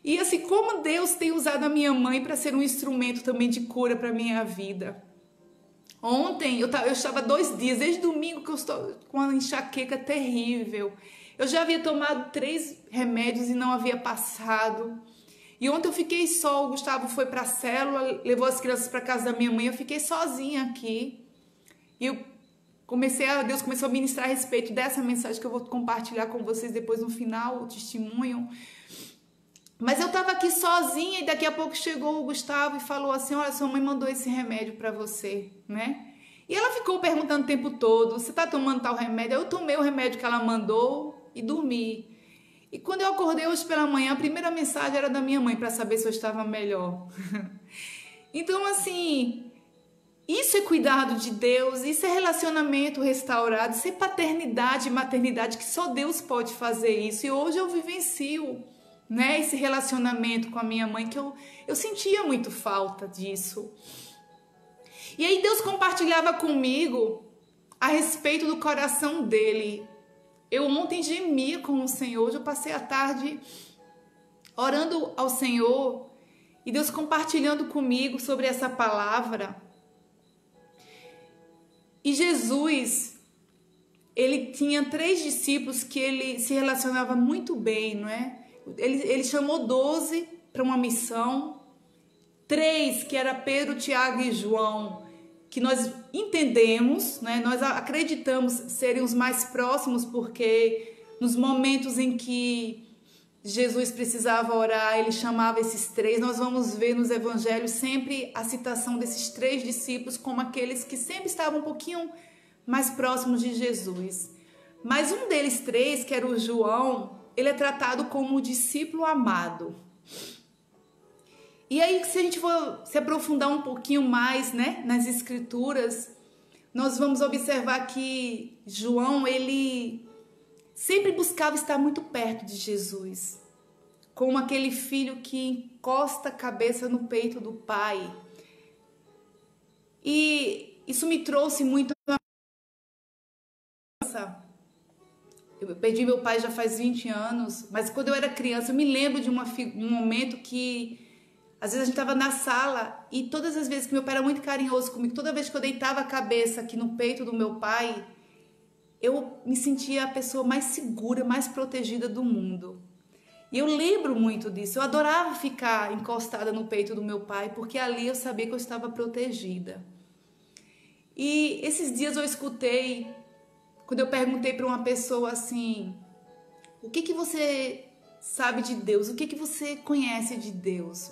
E assim, como Deus tem usado a minha mãe para ser um instrumento também de cura para a minha vida. Ontem, eu estava 2 dias, desde domingo que eu estou com uma enxaqueca terrível. Eu já havia tomado 3 remédios e não havia passado. E ontem eu fiquei só, o Gustavo foi para a célula, levou as crianças para casa da minha mãe, eu fiquei sozinha aqui. E Deus começou a ministrar a respeito dessa mensagem que eu vou compartilhar com vocês depois no final, o testemunho. Mas eu estava aqui sozinha e daqui a pouco chegou o Gustavo e falou assim, olha, sua mãe mandou esse remédio para você, né? E ela ficou perguntando o tempo todo, você está tomando tal remédio? Eu tomei o remédio que ela mandou e dormi. E quando eu acordei hoje pela manhã, a primeira mensagem era da minha mãe para saber se eu estava melhor. Então, assim, isso é cuidado de Deus, isso é relacionamento restaurado, isso é paternidade e maternidade, que só Deus pode fazer isso. E hoje eu vivencio, né, esse relacionamento com a minha mãe, que eu sentia muito falta disso. E aí Deus compartilhava comigo a respeito do coração dele. Eu ontem gemia com o Senhor, hoje eu passei a tarde orando ao Senhor e Deus compartilhando comigo sobre essa palavra. E Jesus, ele tinha 3 discípulos que ele se relacionava muito bem, não é? Ele chamou 12 para uma missão, 3 que era Pedro, Tiago e João, que nós entendemos, né? Nós acreditamos serem os mais próximos, porque nos momentos em que Jesus precisava orar, ele chamava esses 3. Nós vamos ver nos evangelhos sempre a citação desses 3 discípulos como aqueles que sempre estavam um pouquinho mais próximos de Jesus. Mas um deles 3, que era o João, ele é tratado como o discípulo amado. E aí, se a gente for se aprofundar um pouquinho mais, né, nas escrituras, nós vamos observar que João, ele sempre buscava estar muito perto de Jesus, como aquele filho que encosta a cabeça no peito do pai. E isso me trouxe muito a Eu perdi meu pai já faz 20 anos, mas quando eu era criança, eu me lembro de um momento que às vezes a gente estava na sala e todas as vezes que meu pai era muito carinhoso comigo, toda vez que eu deitava a cabeça aqui no peito do meu pai, eu me sentia a pessoa mais segura, mais protegida do mundo. E eu lembro muito disso, eu adorava ficar encostada no peito do meu pai, porque ali eu sabia que eu estava protegida. E esses dias eu escutei, quando eu perguntei para uma pessoa assim, o que você sabe de Deus? O que você conhece de Deus?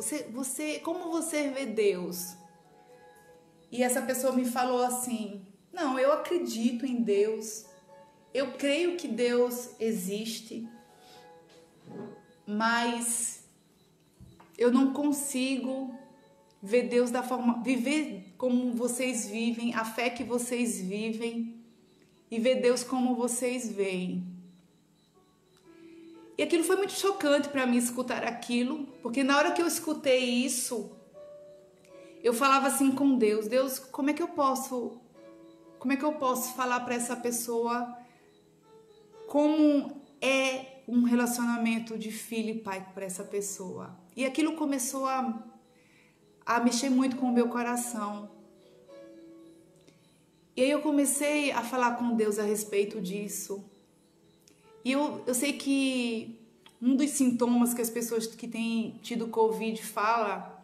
Como você vê Deus? E essa pessoa me falou assim, não, eu acredito em Deus, eu creio que Deus existe, mas eu não consigo ver Deus viver como vocês vivem, a fé que vocês vivem e ver Deus como vocês veem. E aquilo foi muito chocante para mim escutar aquilo, porque na hora que eu escutei isso, eu falava assim com Deus, Deus, como é que eu posso falar para essa pessoa como é um relacionamento de filho e pai para essa pessoa? E aquilo começou a mexer muito com o meu coração. E aí eu comecei a falar com Deus a respeito disso. E eu sei que um dos sintomas que as pessoas que têm tido Covid fala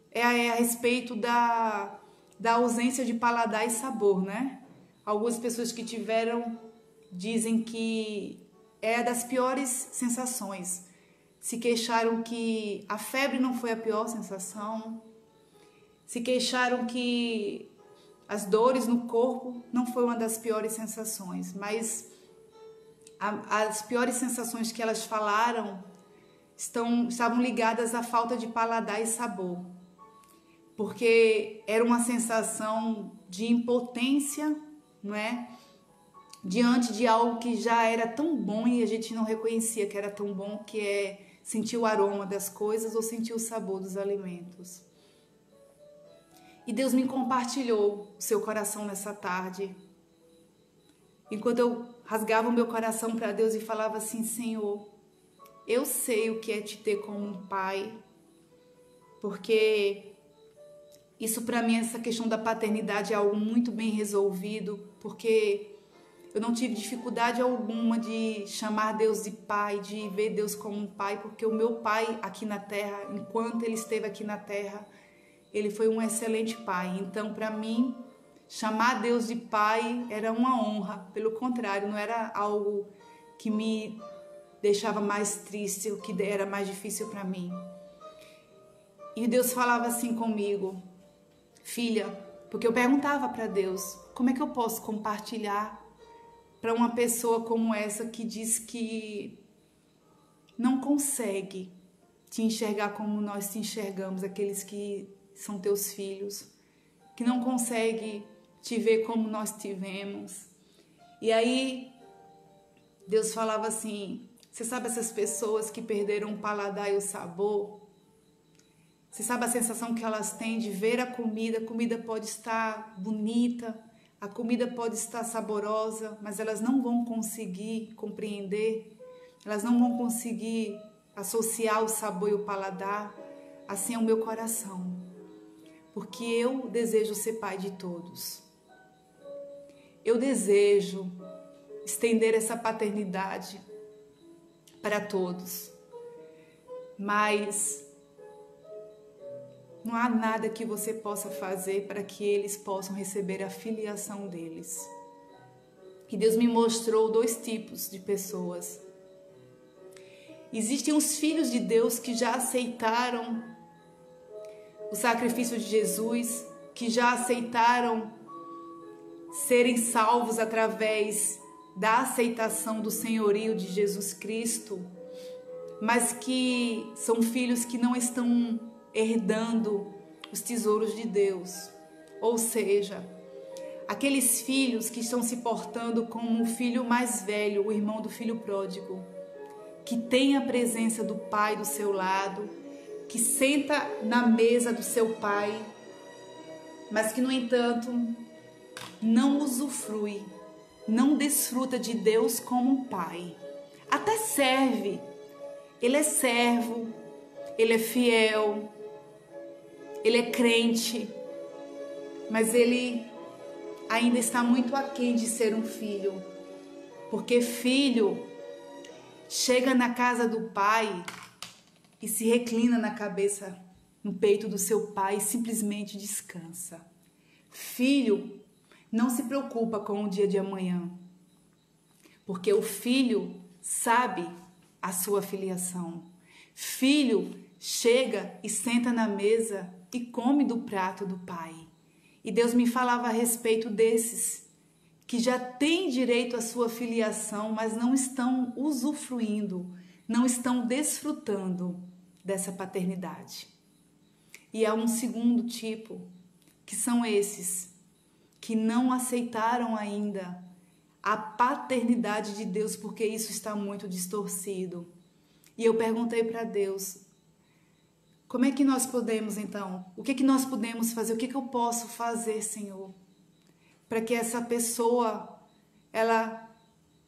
é a respeito da ausência de paladar e sabor, né? Algumas pessoas que tiveram dizem que é das piores sensações. Se queixaram que a febre não foi a pior sensação. se queixaram que as dores no corpo não foi uma das piores sensações, mas as piores sensações que elas falaram estavam ligadas à falta de paladar e sabor, porque era uma sensação de impotência, não é? Diante de algo que já era tão bom e a gente não reconhecia que era tão bom, que é sentir o aroma das coisas ou sentir o sabor dos alimentos. E Deus me compartilhou o seu coração nessa tarde, enquanto eu rasgava o meu coração para Deus e falava assim: Senhor, eu sei o que é te ter como um pai, porque isso para mim, essa questão da paternidade é algo muito bem resolvido, porque eu não tive dificuldade alguma de chamar Deus de pai, de ver Deus como um pai, porque o meu pai aqui na terra, enquanto ele esteve aqui na terra, ele foi um excelente pai. Então, para mim, chamar Deus de pai era uma honra. Pelo contrário, não era algo que me deixava mais triste, o que era mais difícil para mim. E Deus falava assim comigo: filha, porque eu perguntava para Deus, como é que eu posso compartilhar para uma pessoa como essa que diz que não consegue te enxergar como nós te enxergamos, aqueles que são teus filhos, que não consegue te ver como nós te vemos. E aí Deus falava assim: você sabe essas pessoas que perderam o paladar e o sabor? Você sabe a sensação que elas têm de ver a comida pode estar bonita, a comida pode estar saborosa, mas elas não vão conseguir compreender, elas não vão conseguir associar o sabor e o paladar. Assim é o meu coração, porque eu desejo ser pai de todos. Eu desejo estender essa paternidade para todos, mas não há nada que você possa fazer para que eles possam receber a filiação deles. E Deus me mostrou 2 tipos de pessoas. Existem os filhos de Deus que já aceitaram o sacrifício de Jesus, que já aceitaram serem salvos através da aceitação do senhorio de Jesus Cristo, mas que são filhos que não estão herdando os tesouros de Deus. Ou seja, aqueles filhos que estão se portando como o filho mais velho, o irmão do filho pródigo, que tem a presença do pai do seu lado, que senta na mesa do seu pai, mas que, no entanto, não usufrui, não desfruta de Deus como um pai. Até serve, ele é servo, ele é fiel, ele é crente, mas ele ainda está muito aquém de ser um filho, porque filho chega na casa do pai e se reclina na cabeça, no peito do seu pai e simplesmente descansa. Filho não se preocupa com o dia de amanhã, porque o filho sabe a sua filiação. Filho chega e senta na mesa e come do prato do pai. E Deus me falava a respeito desses que já têm direito à sua filiação, mas não estão usufruindo, não estão desfrutando dessa paternidade. E há um segundo tipo, que são esses que não aceitaram ainda a paternidade de Deus, porque isso está muito distorcido. E eu perguntei para Deus: como é que nós podemos então? O que nós podemos fazer? O que eu posso fazer, Senhor, para que essa pessoa ela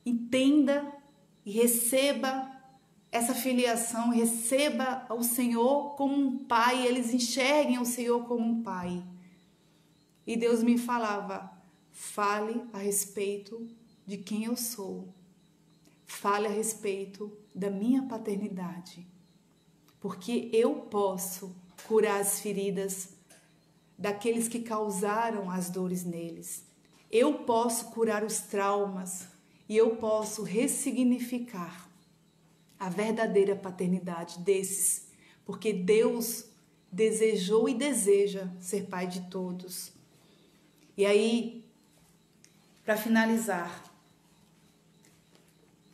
entenda e receba essa filiação, receba o Senhor como um pai, eles enxerguem o Senhor como um pai. E Deus me falava: fale a respeito de quem eu sou, fale a respeito da minha paternidade, porque eu posso curar as feridas daqueles que causaram as dores neles. Eu posso curar os traumas e eu posso ressignificar a verdadeira paternidade desses, porque Deus desejou e deseja ser pai de todos. E aí, para finalizar,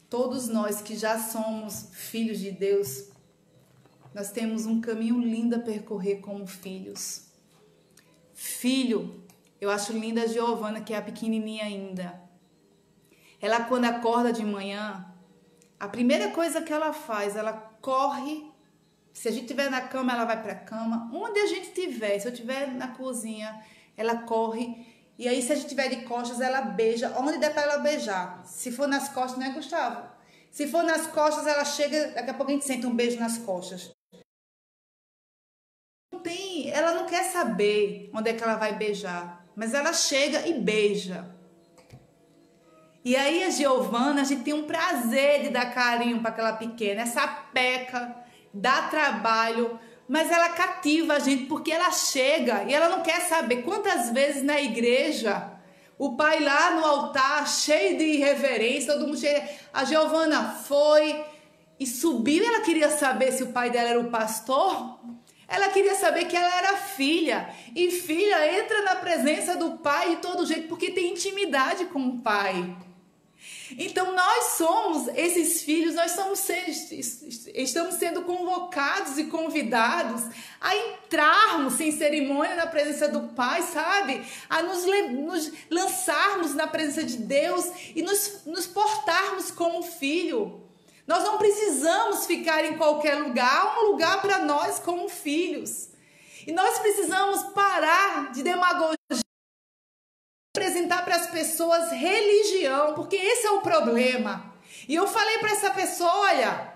todos nós que já somos filhos de Deus, nós temos um caminho lindo a percorrer como filhos. Filho, eu acho linda a Giovana, que é a pequenininha ainda. Ela, quando acorda de manhã, a primeira coisa que ela faz, ela corre. Se a gente estiver na cama, ela vai para a cama. Onde a gente estiver, se eu estiver na cozinha, ela corre. E aí, se a gente estiver de costas, ela beija. Onde der para ela beijar. Se for nas costas, né, Gustavo? Se for nas costas, ela chega. Daqui a pouco a gente sente um beijo nas costas. Ela não quer saber onde é que ela vai beijar. Mas ela chega e beija. E aí, a Giovana, a gente tem um prazer de dar carinho para aquela pequena. Essa peca dá trabalho, mas ela cativa a gente porque ela chega e ela não quer saber quantas vezes na igreja o pai lá no altar cheio de reverência, todo mundo cheio. A Giovana foi e subiu, ela queria saber se o pai dela era o pastor. Ela queria saber que ela era filha, e filha entra na presença do pai de todo jeito porque tem intimidade com o pai. Então nós somos esses filhos, estamos sendo convocados e convidados a entrarmos sem cerimônia na presença do Pai, sabe? A nos lançarmos na presença de Deus e nos portarmos como filho. Nós não precisamos ficar em qualquer lugar, há um lugar para nós como filhos. E nós precisamos parar de demagogia, apresentar para as pessoas religião, porque esse é o problema. E eu falei para essa pessoa, olha,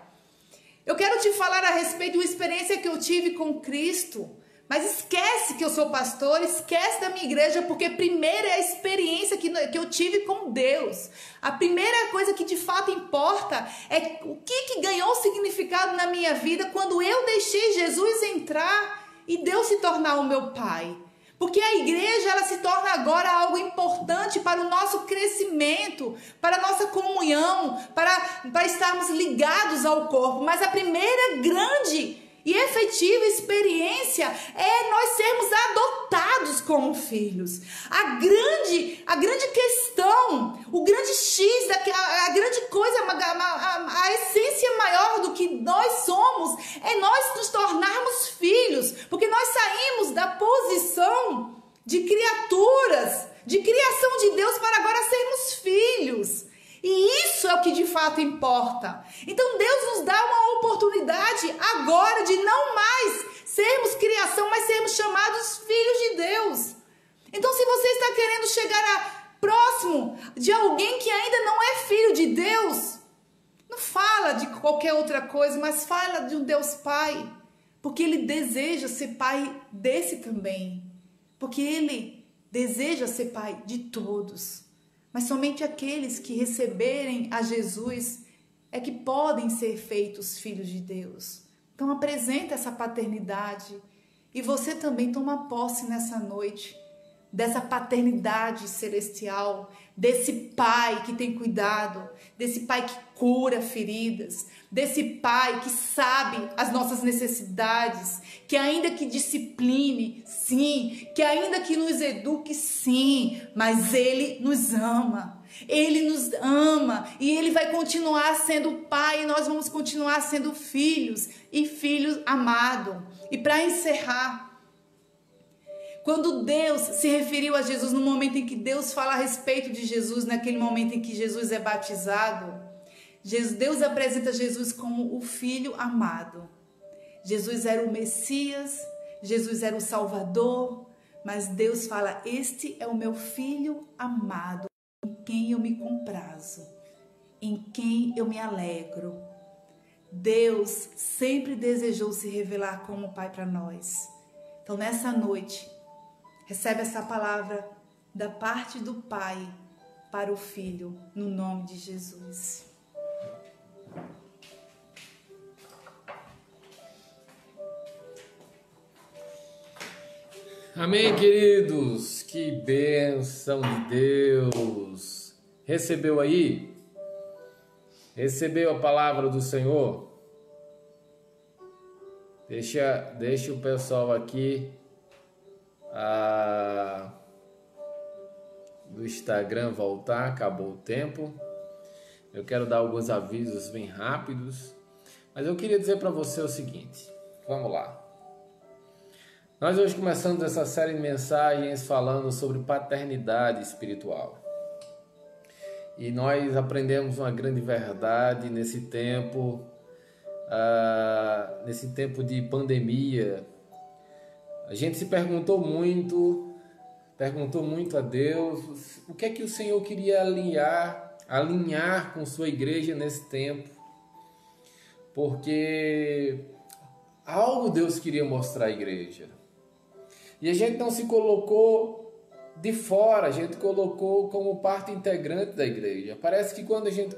eu quero te falar a respeito de uma experiência que eu tive com Cristo, mas esquece que eu sou pastor, esquece da minha igreja, porque primeiro é a experiência que eu tive com Deus. A primeira coisa que de fato importa é o que ganhou significado na minha vida quando eu deixei Jesus entrar e Deus se tornar o meu Pai. Porque a igreja, ela se torna agora algo importante para o nosso crescimento, para a nossa comunhão, para estarmos ligados ao corpo. Mas a primeira grande e efetiva experiência é nós sermos adotados como filhos. A grande questão, o grande X, a grande coisa, a essência maior do que nós somos é nós nos tornarmos filhos, porque nós saímos da posição de criaturas, de criação de Deus para agora sermos filhos. E isso é o que de fato importa. Então Deus nos dá uma oportunidade agora de não mais sermos criação, mas sermos chamados filhos de Deus. Então se você está querendo chegar próximo de alguém que ainda não é filho de Deus, não fala de qualquer outra coisa, mas fala de um Deus Pai. Porque Ele deseja ser Pai desse também. Porque Ele deseja ser Pai de todos. Mas somente aqueles que receberem a Jesus é que podem ser feitos filhos de Deus. Então apresenta essa paternidade e você também toma posse nessa noite dessa paternidade celestial, desse Pai que tem cuidado, desse Pai que cura feridas, desse Pai que sabe as nossas necessidades, que ainda que discipline, sim, que ainda que nos eduque, sim, mas Ele nos ama. Ele nos ama e Ele vai continuar sendo Pai e nós vamos continuar sendo filhos e filhos amados. E para encerrar, quando Deus se referiu a Jesus, no momento em que Deus fala a respeito de Jesus, naquele momento em que Jesus é batizado, Deus apresenta Jesus como o Filho amado. Jesus era o Messias, Jesus era o Salvador, mas Deus fala, este é o meu Filho amado, em quem eu me comprazo, em quem eu me alegro. Deus sempre desejou se revelar como Pai para nós. Então nessa noite, recebe essa palavra da parte do Pai para o Filho, no nome de Jesus. Amém, queridos? Que bênção de Deus! Recebeu aí? Recebeu a palavra do Senhor? Deixa o pessoal aqui do Instagram voltar, acabou o tempo. Eu quero dar alguns avisos bem rápidos, mas eu queria dizer para você o seguinte, vamos lá. Nós hoje começamos essa série de mensagens falando sobre paternidade espiritual. E nós aprendemos uma grande verdade nesse tempo de pandemia. A gente se perguntou muito a Deus o que é que o Senhor queria alinhar com sua igreja nesse tempo, porque algo Deus queria mostrar à igreja. E a gente não se colocou de fora, a gente colocou como parte integrante da igreja. Parece que quando a gente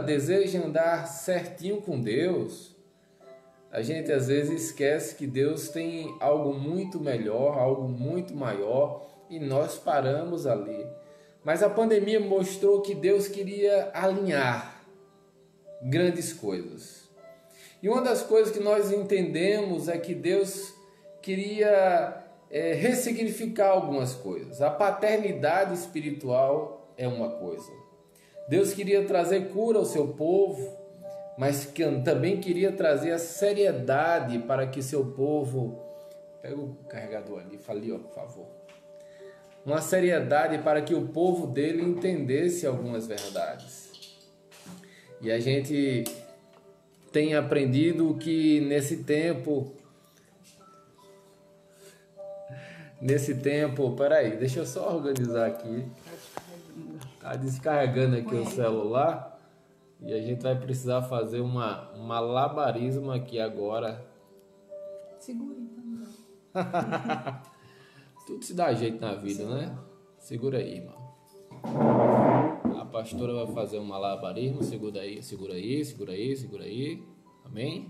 deseja andar certinho com Deus, a gente às vezes esquece que Deus tem algo muito melhor, algo muito maior, e nós paramos ali. Mas a pandemia mostrou que Deus queria alinhar grandes coisas. E uma das coisas que nós entendemos é que Deus queria ressignificar algumas coisas. A paternidade espiritual é uma coisa. Deus queria trazer cura ao seu povo, mas que também queria trazer a seriedade para que seu povo... Pega o carregador ali, fale, ó, por favor. Uma seriedade para que o povo dele entendesse algumas verdades. E a gente tem aprendido que nesse tempo, peraí, deixa eu só organizar aqui. Tá descarregando aqui o celular e a gente vai precisar fazer uma malabarismo aqui agora. Segura então. Tudo se dá jeito na vida, né? Segura aí, irmão. A pastora vai fazer um malabarismo. Segura aí. Amém?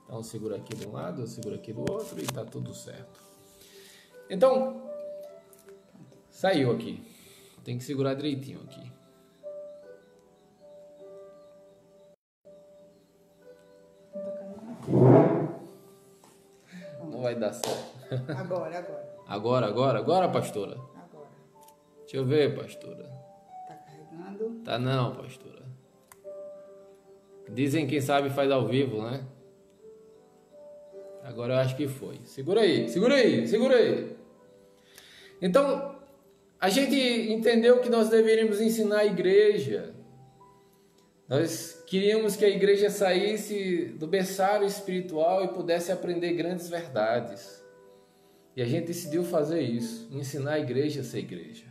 Então segura aqui de um lado, eu seguro aqui do outro e tá tudo certo. Então, saiu aqui. Tem que segurar direitinho aqui. Não vai dar certo. Agora, pastora. Agora. Deixa eu ver, pastora. Tá carregando? Tá não, pastora. Dizem quem sabe faz ao vivo, né? Agora eu acho que foi. Segura aí. Então, a gente entendeu que nós deveríamos ensinar a igreja. Nós queríamos que a igreja saísse do berçário espiritual e pudesse aprender grandes verdades. E a gente decidiu fazer isso, ensinar a igreja a ser igreja.